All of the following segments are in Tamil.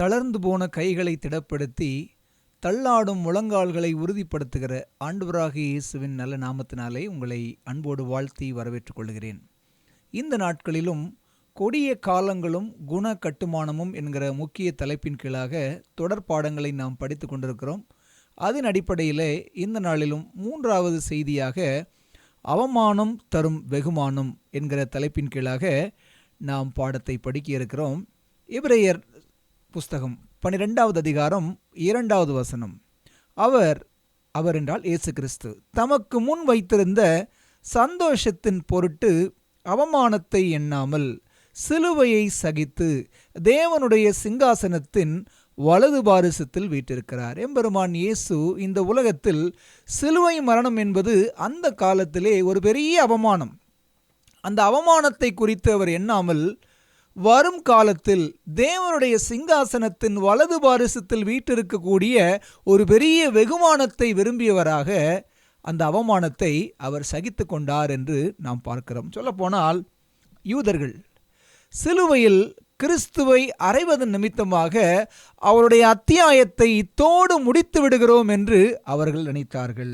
தளர்ந்து போன கைகளை திடப்படுத்தி தள்ளாடும் முழங்கால்களை உறுதிப்படுத்துகிற ஆண்டவராகிய இயேசுவின் நல்ல நாமத்தினாலே உங்களை அன்போடு வாழ்த்தி வரவேற்றுக் கொள்கிறேன். இந்த நாட்களிலும் கொடிய காலங்களும் குண கட்டுமானமும் என்கிற முக்கிய தலைப்பின் கீழாக தொடர் பாடங்களை நாம் படித்து கொண்டிருக்கிறோம். அதன் அடிப்படையிலே இந்த நாளிலும் மூன்றாவது செய்தியாக அவமானம் தரும் வெகுமானம் என்கிற தலைப்பின் கீழாக நாம் பாடத்தை படிக்க இருக்கிறோம். எபிரேயர் புஸ்தகம் 12வது அதிகாரம் 2வது வசனம். அவர் என்றால் இயேசு கிறிஸ்து தமக்கு முன் வைத்திருந்த சந்தோஷத்தின் பொருட்டு அவமானத்தை எண்ணாமல் சிலுவையை சகித்து தேவனுடைய சிங்காசனத்தின் வலது பாரிசத்தில் வீற்றிருக்கிறார். எம்பெருமான் இயேசு இந்த உலகத்தில் சிலுவை மரணம் என்பது அந்த காலத்திலே ஒரு பெரிய அவமானம். அந்த அவமானத்தை குறித்து அவர் எண்ணாமல் வரும் காலத்தில் தேவனுடைய சிங்காசனத்தின் வலது பாரிசத்தில் வீற்றிருக்கக்கூடிய ஒரு பெரிய வெகுமானத்தை விரும்பியவராக அந்த அவமானத்தை அவர் சகித்து கொண்டார் என்று நாம் பார்க்கிறோம். சொல்லப்போனால் யூதர்கள் சிலுவையில் கிறிஸ்துவை அறைவதன் நிமித்தமாக அவருடைய அத்தியாயத்தை இத்தோடு முடித்து விடுகிறோம் என்று அவர்கள் நினைத்தார்கள்.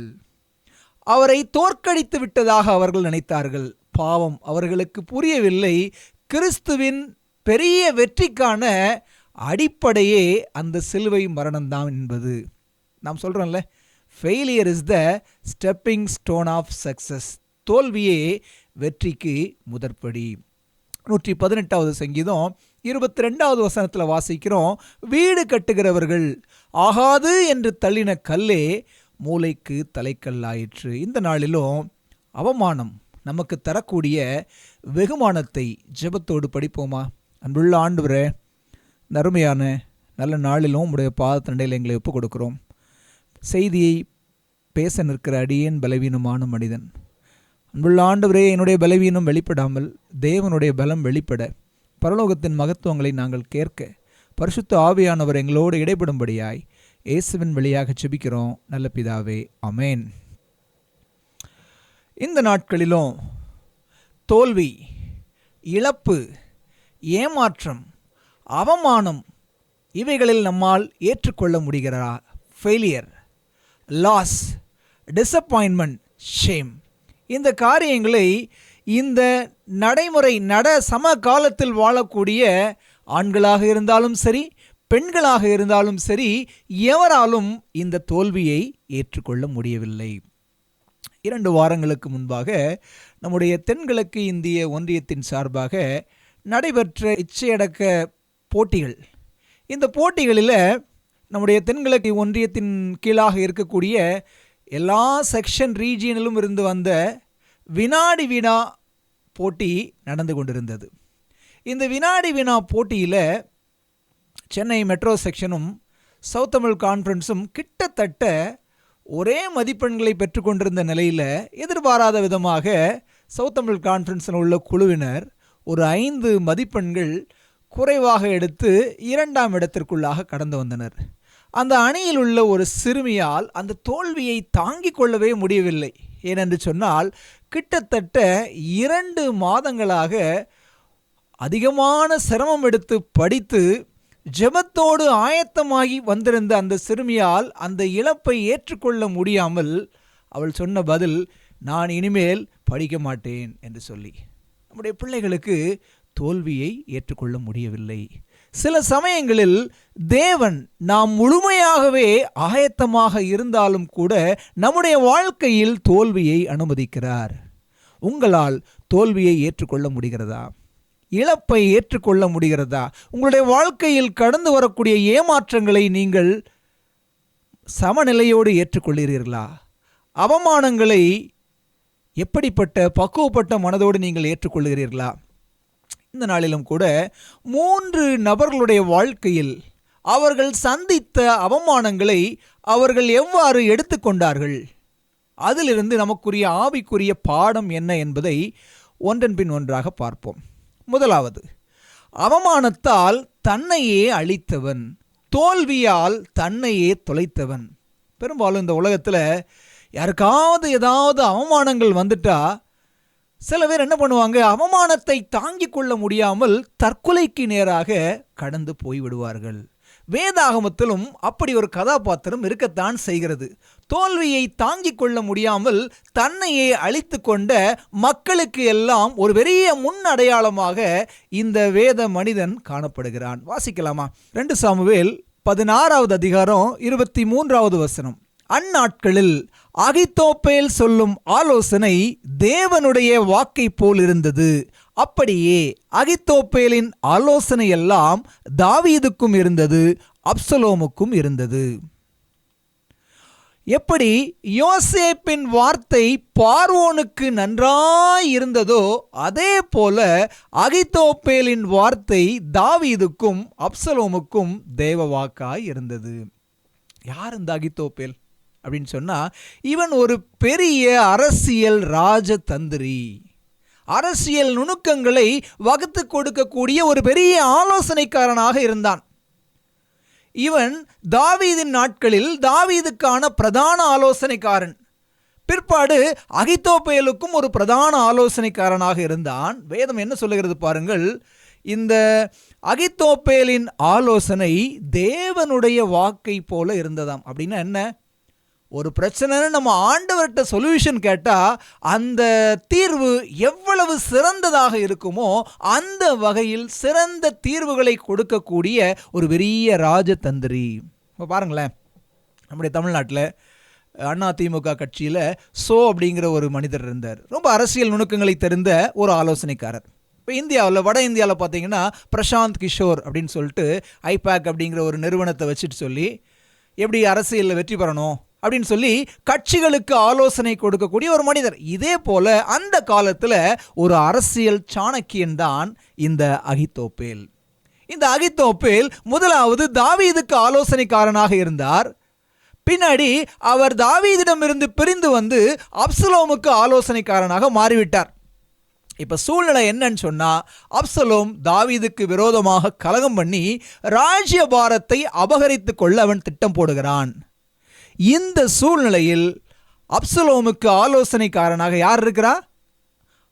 அவரை தோற்கடித்து விட்டதாக அவர்கள் நினைத்தார்கள். பாவம், அவர்களுக்கு புரியவில்லை. கிறிஸ்துவின் பெரிய வெற்றிக்கான அடிப்படையே அந்த சிலுவை மரணம்தான் என்பது. நாம் சொல்கிறோம்ல, failure is the stepping stone of success. தோல்வியே வெற்றிக்கு முதற்படி. 118வது சங்கீதம் 22வது வசனத்தில் வாசிக்கிறோம், வீடு கட்டுகிறவர்கள் ஆகாது என்று தள்ளின கல்லே மூளைக்கு தலைக்கல்லாயிற்று. இந்த நாளிலும் அவமானம் நமக்கு தரக்கூடிய வெகுமானத்தை ஜெபத்தோடு படிப்போமா? அன்புள்ள ஆண்டவரே, இந்த அருமையான நல்ல நாளிலும் உம்முடைய பாதத்தண்டையில் எங்களை ஒப்புக் கொடுக்கிறோம். செய்தியை பேச நிற்கிற அடியேன் பலவீனமான மனிதன். அன்புள்ள ஆண்டவரே, என்னுடைய பலவீனம் வெளிப்படாமல் தேவனுடைய பலம் வெளிப்பட பரலோகத்தின் மகத்துவங்களை நாங்கள் கேட்க பரிசுத்த ஆவியானவர் எங்களோடு இடைபடும்படியாய் இயேசுவின் வழியாக ஜெபிக்கிறோம் நல்ல பிதாவே, ஆமென். இந்த நாட்களிலும் தோல்வி, இழப்பு, ஏமாற்றம், அவமானம் இவைகளில் நம்மால் ஏற்றுக்கொள்ள முடிகிறதா? ஃபெயிலியர், லாஸ், டிசப்பாயின்மெண்ட், ஷேம், இந்த காரியங்களை இந்த நடைமுறை சம காலத்தில் வாழக்கூடிய ஆண்களாக இருந்தாலும் சரி, பெண்களாக இருந்தாலும் சரி, எவராலும் இந்த தோல்வியை ஏற்றுக்கொள்ள முடியவில்லை. 2 வாரங்களுக்கு முன்பாக நம்முடைய தென்கிழக்கு இந்திய ஒன்றியத்தின் சார்பாக நடைபெற்ற இச்சையடக்க போட்டிகள். இந்த போட்டிகளில் நம்முடைய தென்கிழக்கு ஒன்றியத்தின் கீழாக இருக்கக்கூடிய எல்லா செக்ஷன் ரீஜியனிலும் இருந்து வந்த வினாடி வினா போட்டி நடந்து கொண்டிருந்தது. இந்த வினாடி வினா போட்டியில் சென்னை மெட்ரோ செக்ஷனும் சவுத் தமிழ் கான்ஃபரன்ஸும் கிட்டத்தட்ட ஒரே மதிப்பெண்களை பெற்றுக்கொண்டிருந்த நிலையில் எதிர்பாராத விதமாக சவுத் தமிழ் கான்ஃபரன்ஸில் உள்ள குழுவினர் ஒரு 5 மதிப்பெண்கள் குறைவாக எடுத்து 2ஆம் இடத்திற்குள்ளாக கடந்து வந்தனர். அந்த அணியில் உள்ள ஒரு சிறுமியால் அந்த தோல்வியை தாங்கிக் கொள்ளவே முடியவில்லை. ஏனென்று சொன்னால், கிட்டத்தட்ட 2 மாதங்களாக அதிகமான சிரமம் எடுத்து படித்து ஜெபத்தோடு ஆயத்தமாகி வந்திருந்த அந்த சிறுமியால் அந்த இழப்பை ஏற்றுக்கொள்ள முடியாமல் அவள் சொன்ன பதில், நான் இனிமேல் படிக்க மாட்டேன் என்று சொல்லி. நம்முடைய பிள்ளைகளுக்கு தோல்வியை ஏற்றுக்கொள்ள முடியவில்லை. சில சமயங்களில் தேவன் நாம் முழுமையாகவே ஆயத்தமாக இருந்தாலும் கூட நம்முடைய வாழ்க்கையில் தோல்வியை அனுமதிக்கிறார். உங்களால் தோல்வியை ஏற்றுக்கொள்ள முடிகிறதா? இழப்பை ஏற்றுக்கொள்ள முடிகிறதா? உங்களுடைய வாழ்க்கையில் கடந்து வரக்கூடிய ஏமாற்றங்களை நீங்கள் சமநிலையோடு ஏற்றுக்கொள்கிறீர்களா? அவமானங்களை எப்படிப்பட்ட பக்குவப்பட்ட மனதோடு நீங்கள் ஏற்றுக்கொள்கிறீர்களா? இந்த நாளிலும் கூட 3 நபர்களுடைய வாழ்க்கையில் அவர்கள் சந்தித்த அவமானங்களை அவர்கள் எவ்வாறு எடுத்துக்கொண்டார்கள், அதிலிருந்து நமக்குரிய ஆவிக்குரிய பாடம் என்ன என்பதை ஒன்றன் பின் ஒன்றாக பார்ப்போம். முதலாவது, அவமானத்தால் தன்னையே அழித்தவன், தோல்வியால் தன்னையே தொலைத்தவன். பெரும்பாலும் இந்த உலகத்தில் யாருக்காவது ஏதாவது அவமானங்கள் வந்துட்டா சில பேர் என்ன பண்ணுவாங்க, அவமானத்தை தாங்கிக் கொள்ள முடியாமல் தற்கொலைக்கு நேராக கடந்து போய்விடுவார்கள். வேதாகமத்திலும் அப்படி ஒரு கதாபாத்திரம் இருக்கத்தான் செய்கிறது. தோல்வியை தாங்கிக் கொள்ள முடியாமல் தன்னையே அழித்து கொண்ட மக்களுக்கு எல்லாம் ஒரு பெரிய முன் அடையாளமாக இந்த வேத மனிதன் காணப்படுகிறான். வாசிக்கலாமா? 2 சாமுவேல் 16வது அதிகாரம் 23வது வசனம். அந்நாட்களில் அகித்தோப்பேல் சொல்லும் ஆலோசனை தேவனுடைய வாக்கை போல் இருந்தது. அப்படியே அகித்தோப்பேலின் ஆலோசனை எல்லாம் தாவீதுக்கும் இருந்தது, அப்சலோமுக்கும் இருந்தது. எப்படி யோசேப்பின் வார்த்தை பார்வோனுக்கு நன்றாய் இருந்ததோ அதே போல அகித்தோப்பேலின் வார்த்தை தாவீதுக்கும் அப்சலோமுக்கும் தேவ வாக்காய் இருந்தது. யார் இந்த அகித்தோப்பேல் அப்படின்னு சொன்னா, இவன் ஒரு பெரிய அரசியல் ராஜதந்திரி. அரசியல் நுணுக்கங்களை வகுத்து கொடுக்கக்கூடிய ஒரு பெரிய ஆலோசனைக்காரனாக இருந்தான். இவன் தாவீதின் நாட்களில் தாவீதுக்கான பிரதான ஆலோசனைக்காரன். பிற்பாடு அகித்தோப்பேலுக்கும் ஒரு பிரதான ஆலோசனைக்காரனாக இருந்தான். வேதம் என்ன சொல்லுகிறது பாருங்கள். இந்த அகித்தோப்பேலின் ஆலோசனை தேவனுடைய வாக்கை போல இருந்ததாம். அப்படின்னா என்ன? ஒரு பிரச்சனைன்னு நம்ம ஆண்டவர்கிட்ட சொல்யூஷன் கேட்டால் அந்த தீர்வு எவ்வளவு சிறந்ததாக இருக்குமோ அந்த வகையில் சிறந்த தீர்வுகளை கொடுக்கக்கூடிய ஒரு பெரிய ராஜதந்திரி. இப்போ பாருங்களேன், நம்முடைய தமிழ்நாட்டில் அதிமுக கட்சியில் அப்படிங்கிற ஒரு மனிதர் இருந்தார். ரொம்ப அரசியல் நுணுக்கங்களை தெரிந்த ஒரு ஆலோசனைக்காரர். இப்போ இந்தியாவில், வட இந்தியாவில் பார்த்தீங்கன்னா பிரசாந்த் கிஷோர் அப்படின்னு சொல்லிட்டு ஐபேக் அப்படிங்கிற ஒரு நிறுவனத்தை வச்சுட்டு சொல்லி எப்படி அரசியலில் வெற்றி பெறணும் அப்படின்னு சொல்லி கட்சிகளுக்கு ஆலோசனை கொடுக்கக்கூடிய ஒரு மனிதர். இதே போல அந்த காலத்தில் ஒரு அரசியல் சாணக்கியன் தான் இந்த அகித்தோப்பேல். இந்த அகித்தோப்பேல் முதலாவது தாவீதுக்கு ஆலோசனைக்காரனாக இருந்தார். பின்னாடி அவர் தாவீதிடமிருந்து பிரிந்து வந்து அப்சலோமுக்கு ஆலோசனைக்காரனாக மாறிவிட்டார். இப்ப சூழ்நிலை என்னன்னு சொன்னா, அப்சலோம் தாவீதுக்கு விரோதமாக கலகம் பண்ணி ராஜ்யபாரத்தை அபகரித்து கொள்ள அவன் திட்டம் போடுகிறான். இந்த சூழ்நிலையில் அப்சலோமுக்கு ஆலோசனைக்காரனாக யார் இருக்கிறார்?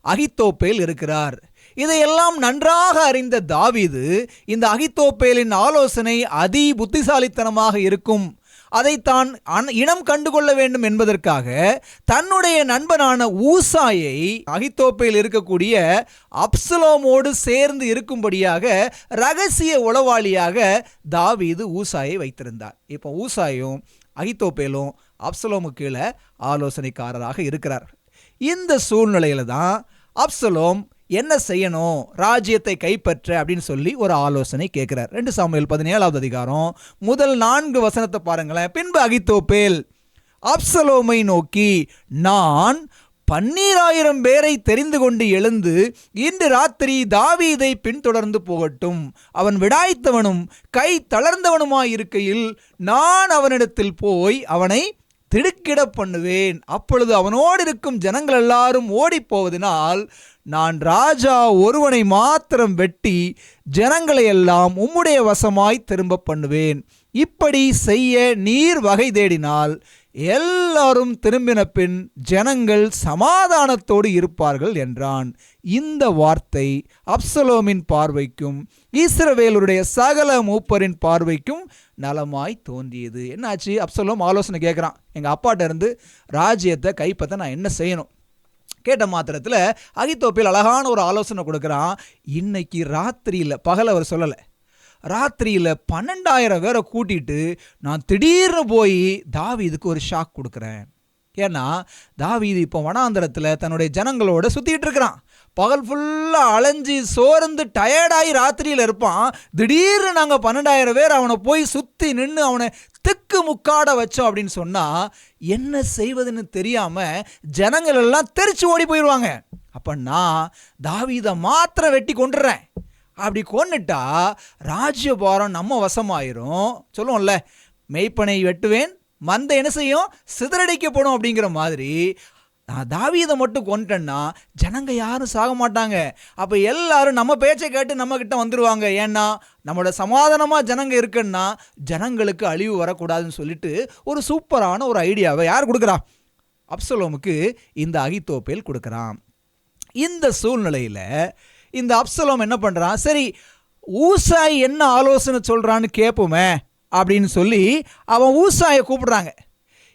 அகித்தோப்பேல் இருக்கிறார். இதையெல்லாம் நன்றாக அறிந்த தாவீது இந்த அகித்தோப்பேலின் ஆலோசனை அதி புத்திசாலித்தனமாக இருக்கும், அதை தான் இனம் கண்டுகொள்ள வேண்டும் என்பதற்காக தன்னுடைய நண்பனான ஊசாயை அகித்தோப்பேல் இருக்கக்கூடிய அப்சலோமோடு சேர்ந்து இருக்கும்படியாக ரகசிய உளவாளியாக தாவீது ஊசாயை வைத்திருந்தார். இப்போ ஊசாயும் அகித்தோப்பேலும் அப்சலோமுக்கு கீழே ஆலோசனைக்காரராக இருக்கிறார். இந்த சூழ்நிலையில தான் அப்சலோம் என்ன செய்யணும், ராஜ்யத்தை கைப்பற்ற அப்படின்னு சொல்லி ஒரு ஆலோசனை கேட்கிறார். 2 சாமுவேல் 17வது அதிகாரம் முதல் 4 வசனத்தை பாருங்களேன். பின்பு அகித்தோப்பேல் அப்சலோமை நோக்கி, நான் 12,000 பேரை தெரிந்து கொண்டு எழுந்து இன்று ராத்திரி தாவீதை பின்தொடர்ந்து போகட்டும். அவன் விடாய்த்தவனும் கை தளர்ந்தவனுமாயிருக்கையில் நான் அவனிடத்தில் போய் அவனை திடுக்கிட பண்ணுவேன். அப்பொழுது அவனோடு இருக்கும் ஜனங்கள் எல்லாரும் ஓடி போவதனால் நான் ராஜா ஒருவனை மாத்திரம் வெட்டி ஜனங்களை எல்லாம் உம்முடைய வசமாய் திரும்ப பண்ணுவேன். இப்படி செய்ய நீர் வகை தேடினால் எல்லாரும் திரும்பின பின் ஜனங்கள் சமாதானத்தோடு இருப்பார்கள் என்றான். இந்த வார்த்தை அப்சலோமின் பார்வைக்கும் இஸ்ரவேலுடைய சகல மூப்பரின் பார்வைக்கும் நலமாய் தோன்றியது. என்னாச்சு? அப்சலோம் ஆலோசனை கேட்குறான், எங்கள் அப்பாட்ட இருந்து ராஜ்யத்தை கைப்பற்ற நான் என்ன செய்யணும் கேட்ட மாத்திரத்தில் அகித்தோப்பேல் அழகான ஒரு ஆலோசனை கொடுக்குறான். இன்னைக்கு ராத்திரியில், பகல் அவர் சொல்லலை, ராத்திரியில் 12,000 பேரை கூட்டிட்டு நான் திடீர்னு போய் தாவீதுக்கு ஒரு ஷாக் கொடுக்குறேன். ஏன்னா தாவீது இப்போ வனாந்தரத்தில் தன்னுடைய ஜனங்களோட சுற்றிட்டு இருக்கிறான். பகல் ஃபுல்லாக அலைஞ்சி சோர்ந்து டயர்டாகி ராத்திரியில் இருப்பான். திடீர்னு நாங்கள் 12,000 பேர் அவனை போய் சுற்றி நின்று அவனை திக்கு முக்காட வச்சோம் அப்படின்னு சொன்னால் என்ன செய்வதுன்னு தெரியாமல் ஜனங்கள் எல்லாம் தெரிச்சு ஓடி போயிடுவாங்க. அப்போ நான் தாவீதை மாத்திரம் வெட்டி கொண்டுறேன். அப்படி கொன்னுட்டா ராஜ்யபாரம் நம்ம வசமாயிரும். சொல்லுவோம்ல, மெய்ப்பனை வெட்டுவேன் மந்த என்ன செய்யும், சிதறடிக்கப்படும் அப்படிங்கிற மாதிரி நான் தாவீதை மட்டும் கொன்ட்டேன்னா ஜனங்க யாரும் சாக மாட்டாங்க. அப்போ எல்லாரும் நம்ம பேச்சை கேட்டு நம்ம கிட்ட வந்துடுவாங்க. ஏன்னா நம்மளோட சமாதானமாக ஜனங்க இருக்குன்னா ஜனங்களுக்கு அழிவு வரக்கூடாதுன்னு சொல்லிட்டு ஒரு சூப்பரான ஒரு ஐடியாவை யார் கொடுக்குறா? அப்சலோமுக்கு இந்த அகித்தோப்பேல் கொடுக்குறான். இந்த சூழ்நிலையில் இந்த அப்சலோம் என்ன பண்ணுறான், சரி ஊசாய் என்ன ஆலோசனை சொல்கிறான்னு கேட்போமே அப்படின்னு சொல்லி அவன் ஊசாயை கூப்பிடுறாங்க.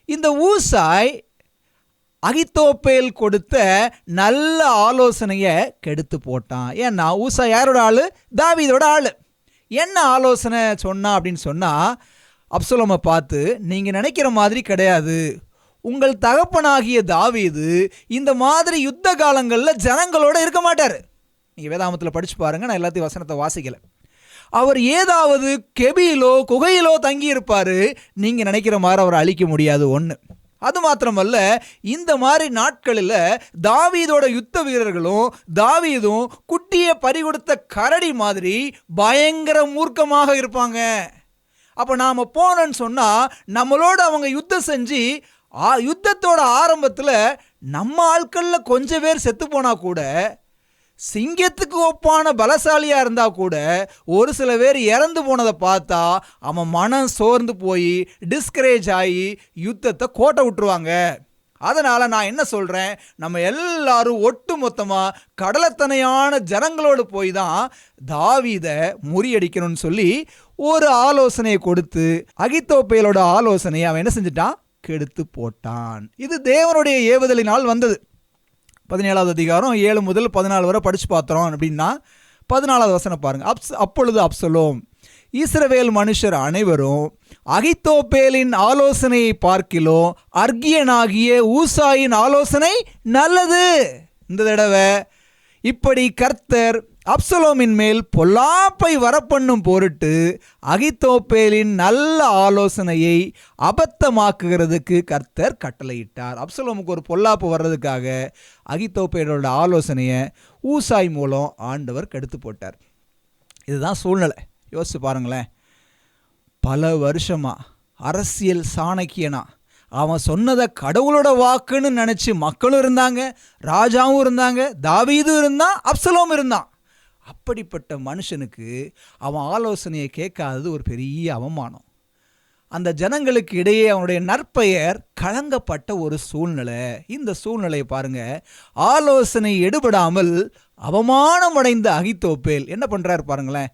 இந்த ஊசாய் அகித்தோப்பேல் கொடுத்த நல்ல ஆலோசனையை கெடுத்து போட்டான். ஏன்னா ஊசாய் யாரோட ஆள்? தாவீதோட ஆள். என்ன ஆலோசனை சொன்னா அப்படின்னு சொன்னால், அப்சலோமை பார்த்து, நீங்கள் நினைக்கிற மாதிரி கிடையாது, உங்கள் தகப்பனாகிய தாவீது இந்த மாதிரி யுத்த காலங்களில் ஜனங்களோட இருக்க மாட்டார். நீங்கள் வேதாமத்தில் படித்து பாருங்கள், நான் எல்லாத்தையும் வசனத்தை வாசிக்கலை. அவர் ஏதாவது கெபியிலோ குகையிலோ தங்கி இருப்பார். நீங்கள் நினைக்கிற மாதிரி அவரை அழிக்க முடியாது. ஒன்று. அது மாத்திரமல்ல, இந்த மாதிரி நாட்களில் தாவீதோட யுத்த வீரர்களும் தாவீதும் குட்டியை பறிகொடுத்த கரடி மாதிரி பயங்கர மூர்க்கமாக இருப்பாங்க. அப்போ நாம் போனோன்னு சொன்னால் நம்மளோட அவங்க யுத்தம் செஞ்சு யுத்தத்தோட ஆரம்பத்தில் நம்ம ஆட்களில் கொஞ்சம் பேர் செத்து போனால் கூட, சிங்கத்துக்கு ஒப்பான பலசாலியாக இருந்தால் கூட ஒரு சில பேர் இறந்து போனதை பார்த்தா அவன் மனம் சோர்ந்து போய் டிஸ்கரேஜ் ஆகி யுத்தத்தை கோட்டை விட்டுருவாங்க. அதனால் நான் என்ன சொல்கிறேன், நம்ம எல்லாரும் ஒட்டு மொத்தமாக கடலத்தனையான ஜனங்களோடு போய் தான் தாவீதை முறியடிக்கணும்னு சொல்லி ஒரு ஆலோசனையை கொடுத்து அகித்தோப்பேலோட ஆலோசனையை அவன் என்ன செஞ்சிட்டான்? கெடுத்து போட்டான். இது தேவனுடைய ஏவுதலினால் வந்தது. 17வது அதிகாரம் 7 முதல் 14 வரை படித்து பார்த்தோம் அப்படின்னா 14வது வசனம் பாருங்கள். அப்பொழுது அப்சலோம் இஸ்ரவேல் மனுஷர் அனைவரும் அகித்தோப்பேலின் ஆலோசனையை பார்க்கிலும் அர்கியனாகிய ஊசாயின் ஆலோசனை நல்லது. இந்த தடவை இப்படி கர்த்தர் அப்சலோமின் மேல் பொல்லாப்பை வரப்பண்ணும் பொருட்டு அகித்தோப்பேலின் நல்ல ஆலோசனையை அபத்தமாக்குகிறதுக்கு கர்த்தர் கட்டளையிட்டார். அப்சலோமுக்கு ஒரு பொல்லாப்பு வர்றதுக்காக அகித்தோப்பேலோட ஆலோசனையை ஊசாய் மூலம் ஆண்டவர் கெடுத்து போட்டார். இதுதான் சூழ்நிலை. யோசிச்சு பாருங்களேன். பல வருஷமாக அரசியல் சாணக்கியனா அவன் சொன்னதை கடவுளோட வாக்குன்னு நினச்சி மக்களும் இருந்தாங்க, ராஜாவும் இருந்தாங்க, தாவீதும் இருந்தான், அப்சலோம் இருந்தான். அப்படிப்பட்ட மனுஷனுக்கு அவன் ஆலோசனையை கேட்காதது ஒரு பெரிய அவமானம். அந்த ஜனங்களுக்கு இடையே அவனுடைய நற்பெயர் கலங்கப்பட்ட ஒரு சூழ்நிலை. இந்த சூழ்நிலையை பாருங்க. ஆலோசனை எடுபடாமல் அவமானம் அடைந்த அகித்தோப்பேல் என்ன பண்ணுறாரு பாருங்களேன்.